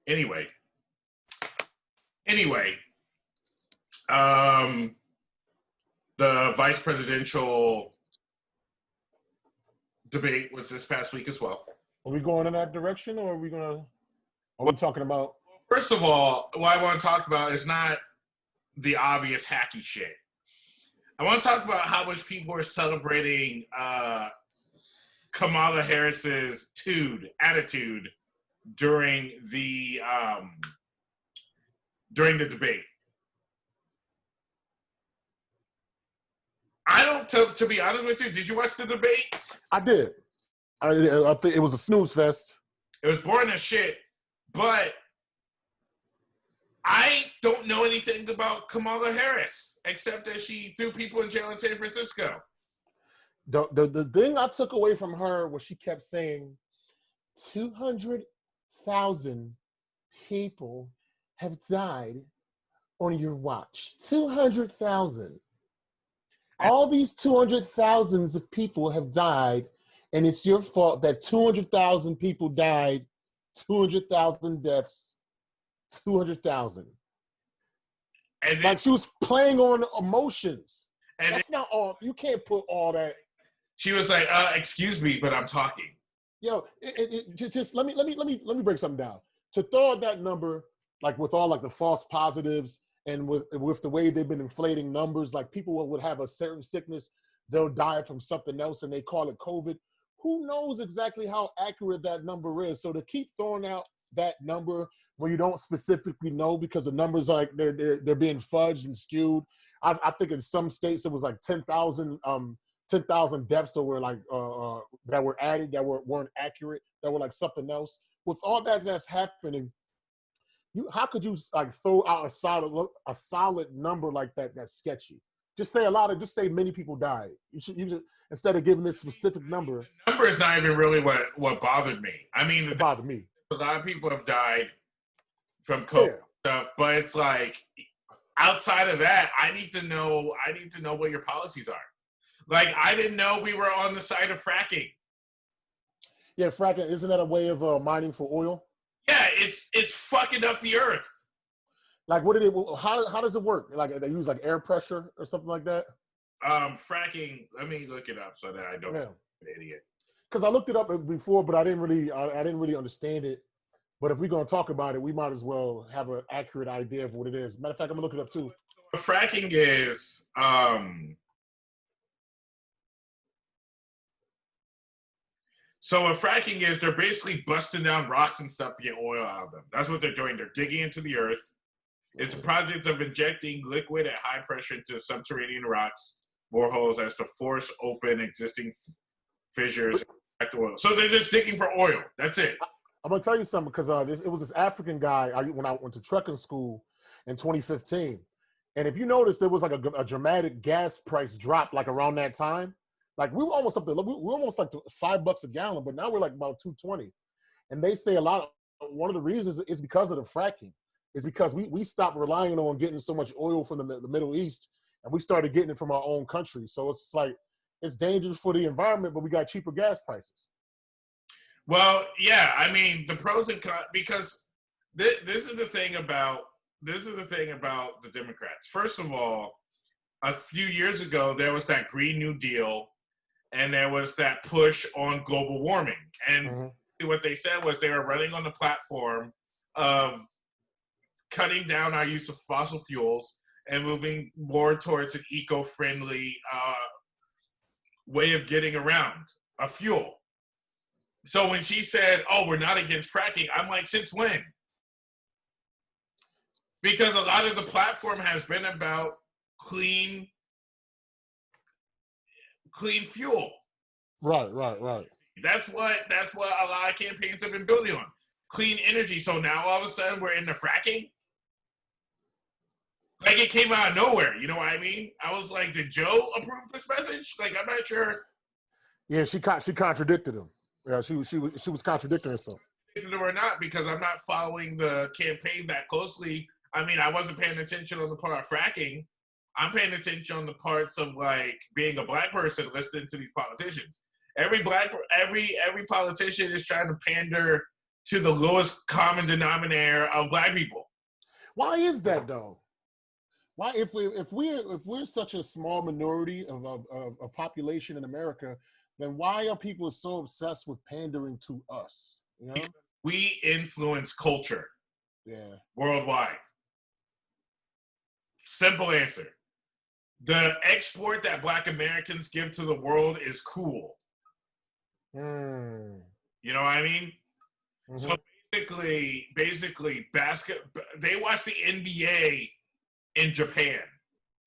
Anyway, the vice presidential debate was this past week as well. Are we going in that direction, or are we talking about? First of all, what I want to talk about is not the obvious hacky shit. I want to talk about how much people are celebrating Kamala Harris's attitude during the debate. To be honest with you, did you watch the debate? I did. I think it was a snooze fest. It was boring as shit, but I don't know anything about Kamala Harris except that she threw people in jail in San Francisco. The thing I took away from her was she kept saying 200,000 people have died on your watch. 200,000. All these 200,000s of people have died, and it's your fault that 200,000 people died, 200,000 deaths, 200,000. And Like she was playing on emotions. And that's not all. You can't put all that. She was like, "Excuse me, but I'm talking." Yo, just let me break something down. To throw out that number, like with all like the false positives and with the way they've been inflating numbers, like people would have a certain sickness, they'll die from something else, and they call it COVID. Who knows exactly how accurate that number is? So to keep throwing out that number when you don't specifically know, because the numbers like they're being fudged and skewed. I think in some states there was like 10,000 deaths that were like that were added that weren't accurate, that were like something else. With all that's happening, how could you like throw out a solid number like that that's sketchy? Just say many people died. You should instead of giving this specific number. The number is not even really what bothered me. I mean, it bothered me. A lot of people have died from COVID stuff, but it's like outside of that, I need to know what your policies are. Like, I didn't know we were on the side of fracking. Yeah, fracking, isn't that a way of mining for oil? Yeah, it's fucking up the earth. Like, how does it work? Like, they use like air pressure or something like that? Fracking, let me look it up so that I don't sound like an idiot. Because I looked it up before, but I didn't really understand it. But if we're going to talk about it, we might as well have an accurate idea of what it is. Matter of fact, I'm going to look it up too. So fracking is, so what fracking is, they're basically busting down rocks and stuff to get oil out of them. That's what they're doing. They're digging into the earth. It's a project of injecting liquid at high pressure into subterranean rocks, boreholes, as to force open existing fissures. Oil. So they're just digging for oil. That's it. I'm gonna tell you something because it was this African guy when I went to trucking school in 2015, and if you notice, there was like a dramatic gas price drop like around that time. Like we were almost up to we were almost like $5 a gallon, but now we're like about $2.20. And they say one of the reasons is because of the fracking. Is because we stopped relying on getting so much oil from the Middle East, and we started getting it from our own country. So it's like it's dangerous for the environment, but we got cheaper gas prices. Well, yeah, I mean the pros and cons, because this is the thing about the Democrats. First of all, a few years ago there was that Green New Deal, and there was that push on global warming, and what they said was they were running on the platform of cutting down our use of fossil fuels and moving more towards an eco-friendly way of getting around a fuel. So when she said, "Oh, we're not against fracking," I'm like, since when? Because a lot of the platform has been about clean fuel. Right. That's what a lot of campaigns have been building on. Clean energy. So now all of a sudden we're into fracking? Like it came out of nowhere, you know what I mean? I was like, did Joe approve this message? Like, I'm not sure. Yeah, she contradicted him. Yeah, she was contradicting herself. Or not, because I'm not following the campaign that closely. I mean, I wasn't paying attention on the part of fracking. I'm paying attention on the parts of like being a black person listening to these politicians. Every politician is trying to pander to the lowest common denominator of black people. Why is that though? Why, if we're such a small minority of a population in America, then why are people so obsessed with pandering to us? You know? We influence culture. Yeah. Worldwide. Simple answer. The export that black Americans give to the world is cool. You know what I mean? Mm-hmm. So basically, they watch the NBA in Japan.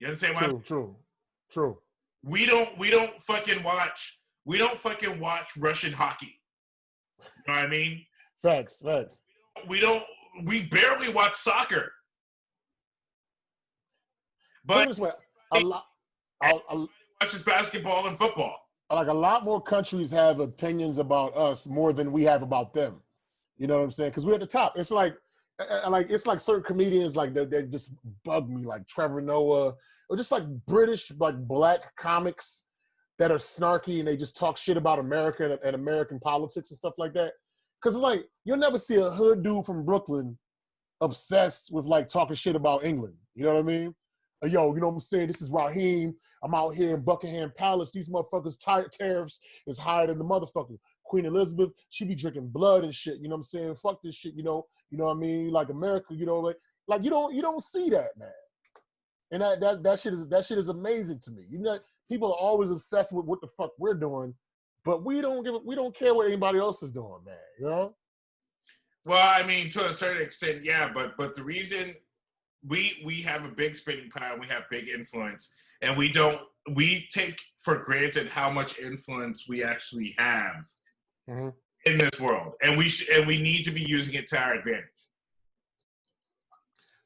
You understand what I'm saying? True. We don't fucking watch Russian hockey. You know what I mean? Facts. We barely watch soccer. But I watches basketball and football. like a lot more countries have opinions about us more than we have about them. You know what I'm saying? Because we're at the top. It's like it's like certain comedians like they just bug me, like Trevor Noah, or just like British like black comics that are snarky and they just talk shit about America and American politics and stuff like that. Because it's like you'll never see a hood dude from Brooklyn obsessed with like talking shit about England. You know what I mean? Yo, you know what I'm saying? This is Raheem. I'm out here in Buckingham Palace. These motherfuckers' tariffs is higher than the motherfucker. Queen Elizabeth, she be drinking blood and shit. You know what I'm saying? Fuck this shit. You know what I mean? Like America, you know, like you don't see that, man. And that shit is amazing to me. You know, people are always obsessed with what the fuck we're doing, but we don't care what anybody else is doing, man. You know? Well, I mean, to a certain extent, yeah, but the reason we have a big spending power, we have big influence, and we take for granted how much influence we actually have in this world, and we need to be using it to our advantage.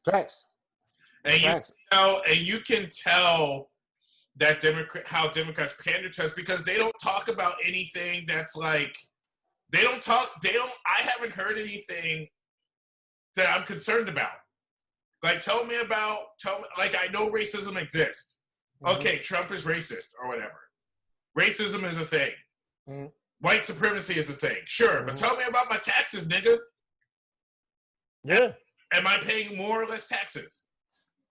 Facts. And you can tell that how Democrats pander to us because they don't talk about anything that's like I haven't heard anything that I'm concerned about. Like, tell me, like, I know racism exists. Okay, Trump is racist or whatever. Racism is a thing. White supremacy is a thing. Sure, but tell me about my taxes, nigga. Yeah. Am I paying more or less taxes?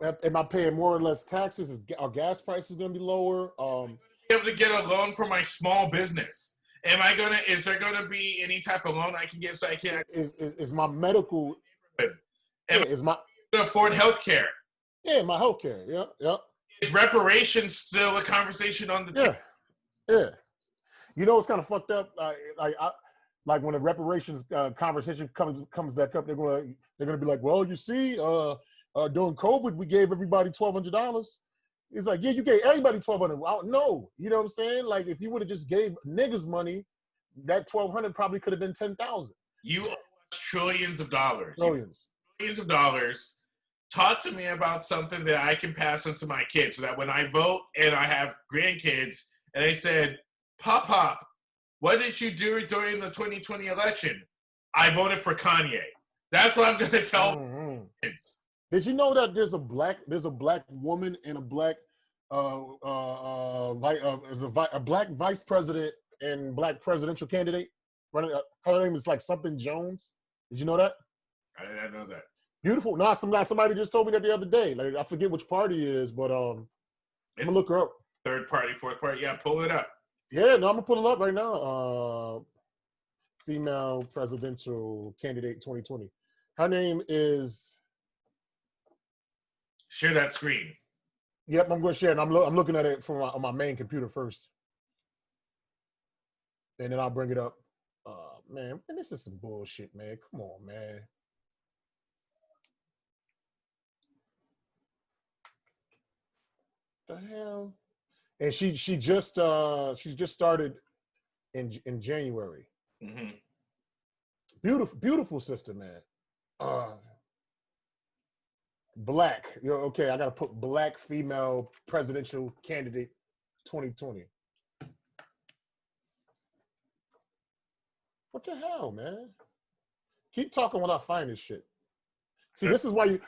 Am I paying more or less taxes? Are gas prices going to be lower? Be able to get a loan for my small business. Is there gonna be any type of loan I can get so I can? Is my medical? Is my to afford health care? Yeah, my health care. Yeah. Is reparations still a conversation on the table? Yeah. You know, it's kind of fucked up. Like when the reparations conversation comes back up, they're gonna be like, well, you see, during COVID, we gave everybody $1,200. It's like, yeah, you gave everybody $1,200. No, you know what I'm saying? Like, if you would have just gave niggas money, that $1,200 probably could have been $10,000. You owe us trillions of dollars. Trillions of dollars. Talk to me about something that I can pass on to my kids, so that when I vote and I have grandkids, and they said, "Pop, what did you do during the 2020 election?" I voted for Kanye. That's what I'm going to tell kids. Did you know that there's a black woman and a black a black vice president and black presidential candidate running? Her name is like something Jones. Did you know that? I didn't know that. Beautiful. No, somebody just told me that the other day. Like, I forget which party it is, but I'm gonna look her up. Third party, fourth party. Yeah, pull it up. Yeah, no, I'm gonna pull it up right now. Female presidential candidate 2020. Her name is. Share that screen. Yep, I'm going to share it. I'm looking at it on my main computer first. And then I'll bring it up. Man, this is some bullshit, man. Come on, man. The hell? And she's just started in January. Beautiful sister, man. Black. Okay, I gotta put black female presidential candidate 2020. What the hell, man? Keep talking while I find this shit. See, this is why you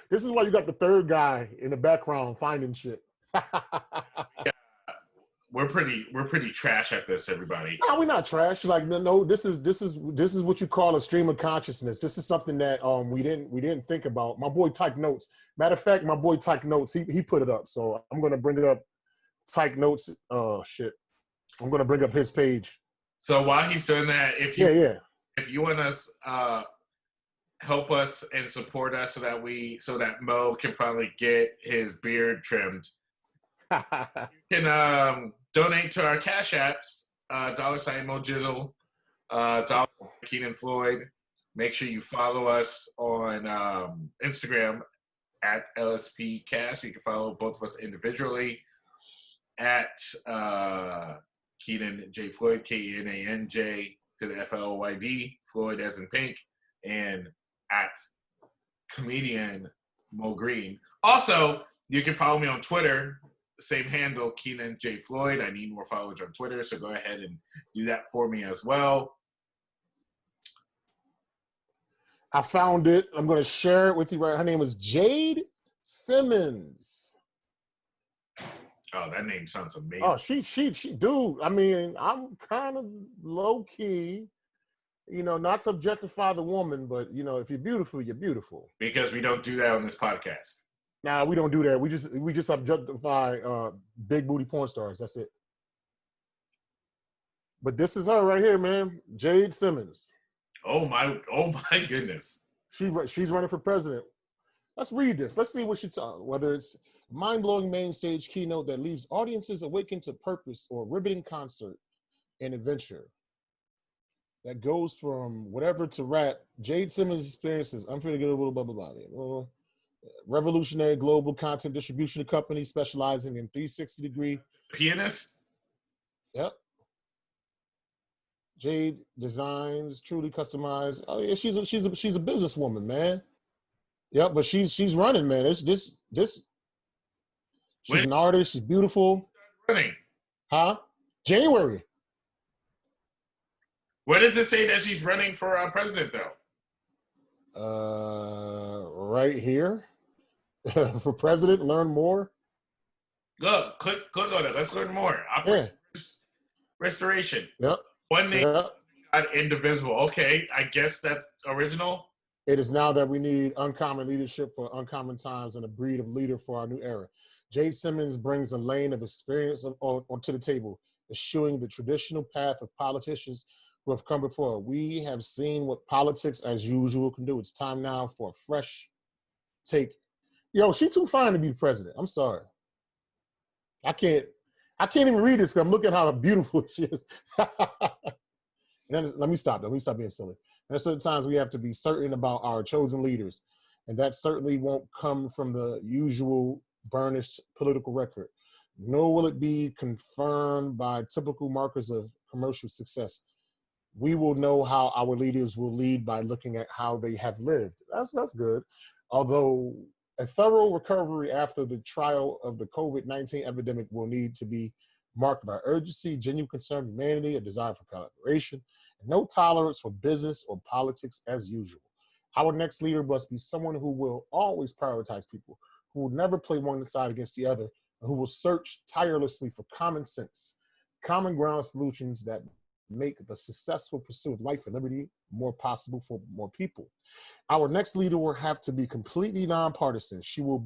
got the third guy in the background finding shit. Yeah. We're pretty trash at this, everybody. No, we're not trash. Like, no, this is what you call a stream of consciousness. This is something that we didn't think about. My boy Tyke Notes. Matter of fact, my boy Tyke Notes, he put it up. So I'm gonna bring it up. Tyke Notes. Oh shit. I'm gonna bring up his page. So while he's doing that, if you want us help us and support us so that Mo can finally get his beard trimmed. You can donate to our Cash Apps, $ Mo Jizzle, Kenan Floyd. Make sure you follow us on Instagram at LSPcast. You can follow both of us individually at Kenan J Floyd, KENANJ to the FLOYD, Floyd as in pink, and at comedian Mo Green. Also, you can follow me on Twitter, same handle, Kenan J. Floyd. I need more followers on Twitter, so go ahead and do that for me as well. I found it. I'm going to share it with you. Right, her name is Jade Simmons. Oh, that name sounds amazing. Oh, she, dude. I mean, I'm kind of low key. You know, not to objectify the woman, but you know, if you're beautiful, you're beautiful. Because we don't do that on this podcast. Nah, we don't do that. We just objectify big booty porn stars. That's it. But this is her right here, man. Jade Simmons. Oh my goodness. She's running for president. Let's read this. Let's see what she talks. Whether it's mind-blowing main stage keynote that leaves audiences awakened to purpose or riveting concert and adventure that goes from whatever to rap. Jade Simmons' experiences unforgettable, blah, blah, blah. Revolutionary global content distribution company specializing in 360-degree. Pianist? Yep. Jade designs truly customized. Oh yeah, she's a businesswoman, man. Yep, but she's running, man. This she's an artist. She's beautiful. Running? Huh? January. Where does it say that she's running for president, though? Right here. For president, learn more. Look, click on it. Let's learn more. Restoration. Yep. One name, not indivisible. Okay, I guess that's original. It is now that we need uncommon leadership for uncommon times and a breed of leader for our new era. Jade Simmons brings a lane of experience onto the table, eschewing the traditional path of politicians who have come before. We have seen what politics as usual can do. It's time now for a fresh take. Yo, she too fine to be the president. I'm sorry. I can't even read this because I'm looking at how beautiful she is. Let me stop being silly. And at certain times we have to be certain about our chosen leaders. And that certainly won't come from the usual burnished political record. Nor will it be confirmed by typical markers of commercial success. We will know how our leaders will lead by looking at how they have lived. That's good. Although a thorough recovery after the trial of the COVID-19 epidemic will need to be marked by urgency, genuine concern, humanity, a desire for collaboration, and no tolerance for business or politics as usual. Our next leader must be someone who will always prioritize people, who will never play one side against the other, and who will search tirelessly for common sense, common ground solutions that make the successful pursuit of life and liberty more possible for more people. Our next leader will have to be completely nonpartisan. She will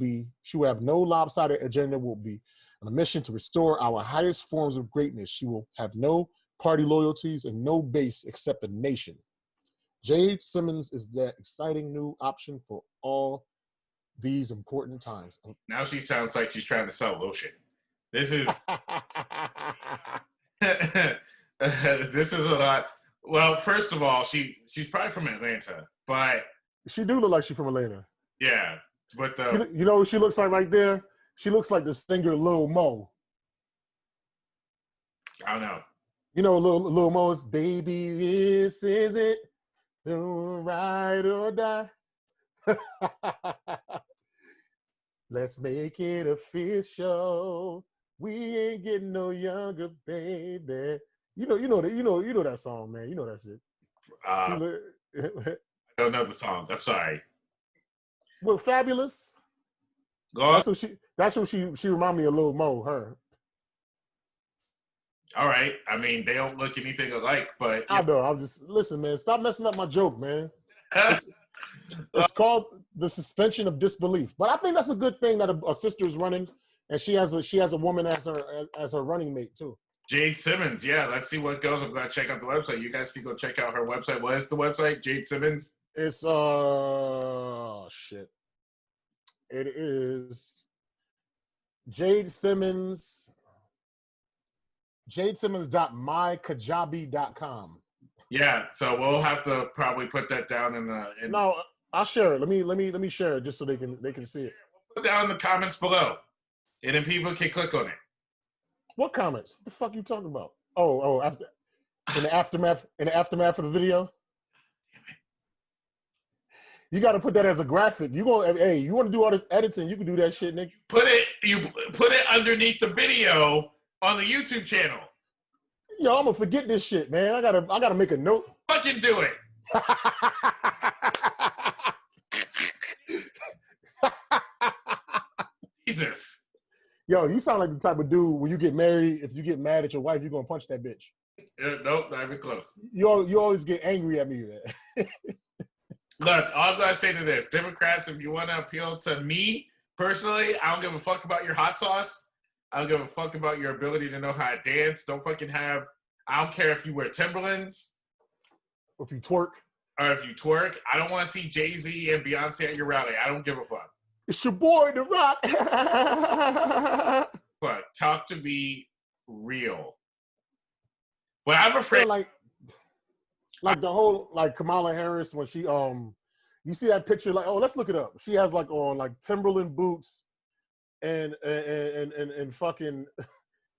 have no lopsided agenda, will be on a mission to restore our highest forms of greatness. She will have no party loyalties and no base except the nation. Jade Simmons is that exciting new option for all these important times. Now she sounds like she's trying to sell lotion. This is this is a lot. Well, first of all, she's probably from Atlanta, but she do look like she's from Atlanta. Yeah, but you know what she looks like right there? She looks like the singer Lil Mo. I don't know. You know Lil Mo's "Baby, This Is It, Ride or Die." Let's make it official. We ain't getting no younger, baby. You know that song, man. You know that shit. I don't know the song. I'm sorry. Well, Fabulous. That's who she remind me of Lil Mo, her. All right. I mean, they don't look anything alike, but I know. I'm just listen, man. Stop messing up my joke, man. It's called the suspension of disbelief. But I think that's a good thing that a sister is running, and she has a woman as her running mate too. Jade Simmons, yeah. Let's see what goes. I'm gonna check out the website. You guys can go check out her website. What is the website? Jade Simmons. It's shit. It is Jade Simmons. JadeSimmons.mykajabi.com. Yeah, so we'll have to probably put that down in the. No, I'll share it. Let me share it just so they can see it. Put down in the comments below, and then people can click on it. What comments? What the fuck are you talking about? Oh, in the aftermath of the video. You got to put that as a graphic. You want to do all this editing? You can do that shit, Nick. You put it underneath the video on the YouTube channel. Yo, I'm gonna forget this shit, man. I gotta make a note. Fucking do it. Jesus. Yo, you sound like the type of dude when you get married. If you get mad at your wife, you're gonna punch that bitch. Nope, not even close. You always get angry at me, man. Look, all I'm gonna say to this, Democrats, if you want to appeal to me personally, I don't give a fuck about your hot sauce. I don't give a fuck about your ability to know how to dance. I don't care if you wear Timberlands. If you twerk. Or if you twerk. I don't want to see Jay-Z and Beyonce at your rally. I don't give a fuck. It's your boy, The Rock. But talk to me real. But I'm afraid. Like the whole, like Kamala Harris, when she, you see that picture, like, oh, let's look it up. She has like on like Timberland boots and fucking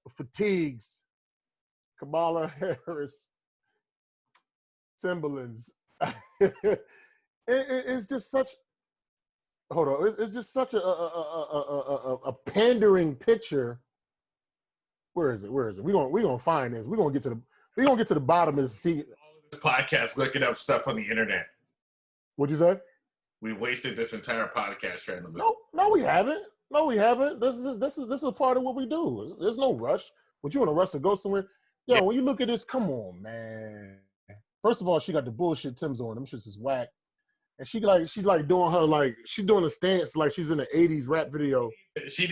fatigues. Kamala Harris, Timberlands. It's just such. Hold on, it's just such a pandering picture. Where is it? We gonna find this. We gonna get to the bottom and see. This podcast looking up stuff on the internet. What'd you say? We wasted this entire podcast trying to look. No, we haven't. No, we haven't. This is a part of what we do. There's no rush. But you in a rush to go somewhere? Yo, yeah. When you look at this, come on, man. First of all, she got the bullshit Timbs on. Them shits is whack. And she's doing her she's doing a stance like she's in an 80s rap video. She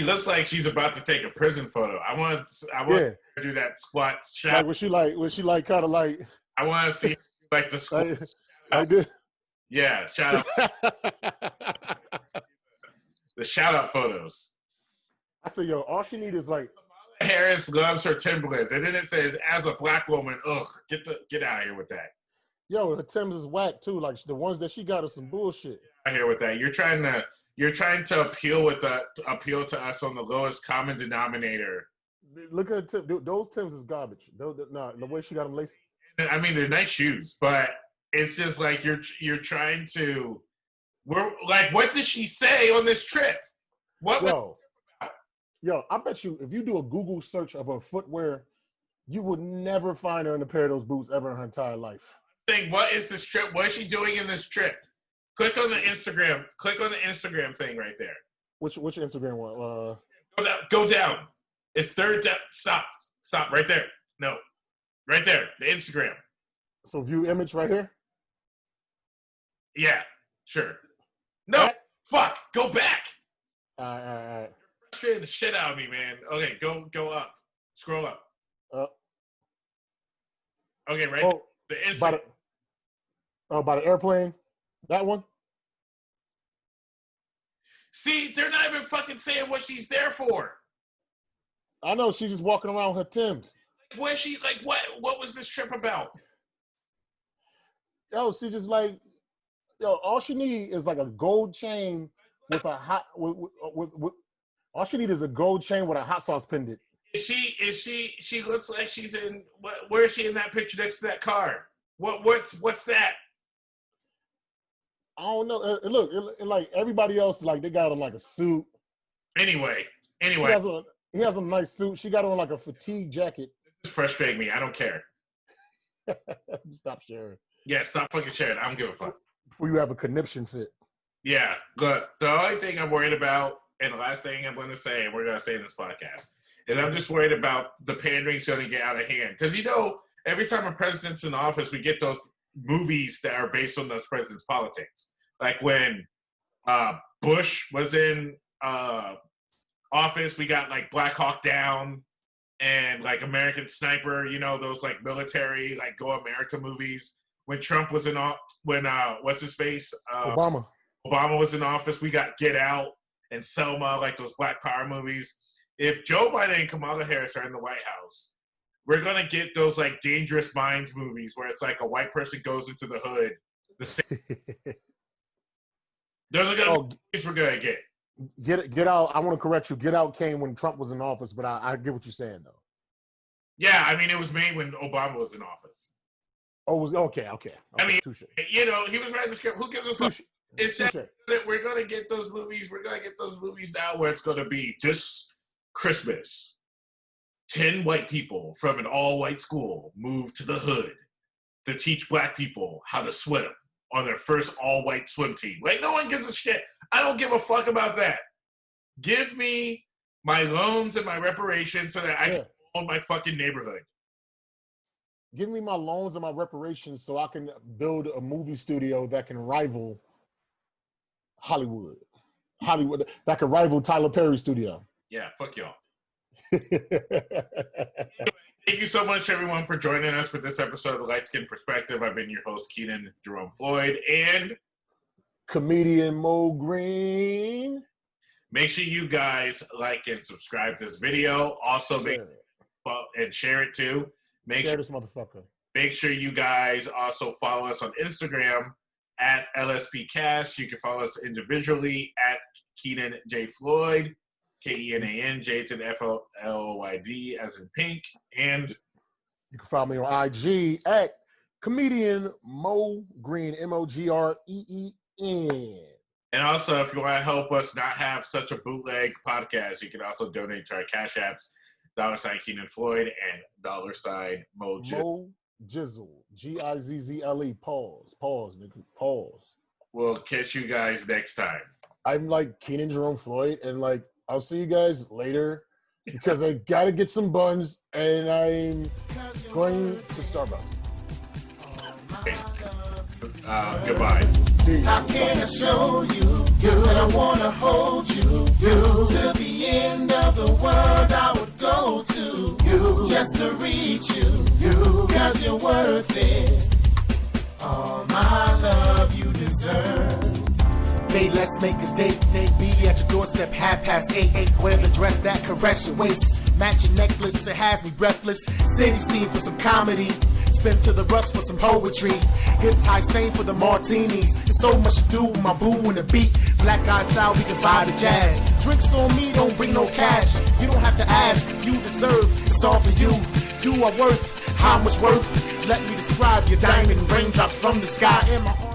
looks like she's about to take a prison photo. I want to do that squat shot. Like when she kind of like. I want to see like the squat. Like this. Yeah, shout out. The shout out photos. I say, yo, all she need is like. Harris loves her Timberlands, and then it says, "As a black woman, get out of here with that." Yo, the Timbs is whack too. Like the ones that she got are some bullshit. Out here with that. You're trying to appeal to us on the lowest common denominator. Look at those Timbs is garbage. The way she got them laced. I mean, they're nice shoes, but it's just like you're trying to. We're like, what did she say on this trip? Yo, I bet you if you do a Google search of her footwear, you would never find her in a pair of those boots ever in her entire life. What is this trip? What is she doing in this trip? Click on the Instagram. Click on the Instagram thing right there. Which Instagram one? Go down. It's third down. Stop right there. No, right there. The Instagram. So view image right here. Yeah, sure. No, fuck. Go back. All right. Frustrating the shit out of me, man. Okay, go up. Scroll up. Okay, right. Oh, the Instagram. By the airplane. That one. See, they're not even fucking saying what she's there for. I know she's just walking around with her Timbs. What is she like? What was this trip about? Yo, she just like, all she need is like a gold chain with a hot with all she need is a gold chain with a hot sauce pendant. She looks like she's in. Where is she in that picture next to that car? What's that? I don't know. Look, like everybody else, like they got on like a suit. Anyway. He has a nice suit. She got on like a fatigue jacket. This is frustrating me. I don't care. Stop sharing. Yeah, stop fucking sharing. I don't give a fuck. Before you have a conniption fit. Yeah, look, the only thing I'm worried about, and the last thing I'm going to say, and we're going to say in this podcast, is I'm just worried about the pandering's going to get out of hand. Because, every time a president's in office, we get those movies that are based on those president's politics. Like when Bush was in office, we got like Black Hawk Down and like American Sniper, those like military, like Go America movies. When Trump was what's his face? Obama was in office, we got Get Out and Selma, like those Black Power movies. If Joe Biden and Kamala Harris are in the White House, we're going to get those like Dangerous Minds movies where it's like a white person goes into the hood. Those are going to be movies we're going to get. Get Out. I want to correct you. Get Out came when Trump was in office, but I get what you're saying though. Yeah, I mean it was made when Obama was in office. Oh, was okay. I mean, touche. you know, he was writing the script. Who gives a fuck? Touche. It's just that we're gonna get those movies. We're gonna get those movies now where it's gonna be this Christmas. 10 white people from an all-white school move to the hood to teach black people how to swim on their first all-white swim team. Like, no one gives a shit. I don't give a fuck about that. Give me my loans and my reparations so that I can own my fucking neighborhood. Give me my loans and my reparations so I can build a movie studio that can rival Hollywood that can rival Tyler Perry studio. Yeah, fuck y'all. Thank you so much, everyone, for joining us for this episode of The Light Skin Perspective. I've been your host, Kenan, Jerome, Floyd, and comedian Mo Green. Make sure you guys like and subscribe to this video. Also, share it too. Share this motherfucker. Make sure you guys also follow us on Instagram at LSPcast. You can follow us individually at Kenan J. Floyd, Kenan, J to the FLOYD as in pink. And you can follow me on IG at comedian Mo Green, MOGREEN. And also, if you want to help us not have such a bootleg podcast, you can also donate to our Cash Apps, $ Kenan Floyd and $ Mo Jizzle. GIZZLE. Pause, nigga. Pause. We'll catch you guys next time. I'm like Kenan Jerome Floyd, and like I'll see you guys later because I gotta get some buns and I'm going to Starbucks. Okay. Goodbye. How can I show you that I wanna hold you to the end of the world I would go to just to reach you, cause you're worth it. All my love you deserve. Hey, let's make a date. Be at your doorstep 8:30. Wear the dress that caress your waist. Matching necklace, it has me breathless. City steam for some comedy. Spin to the rust for some poetry. Hip tie same for the martinis. There's so much to do, my boo and the beat. Black eyes style, we can vibe the jazz. Drinks on me, don't bring no cash. You don't have to ask, you deserve. It's all for you. You are worth how much worth? Let me describe your diamond raindrops from the sky in my arms.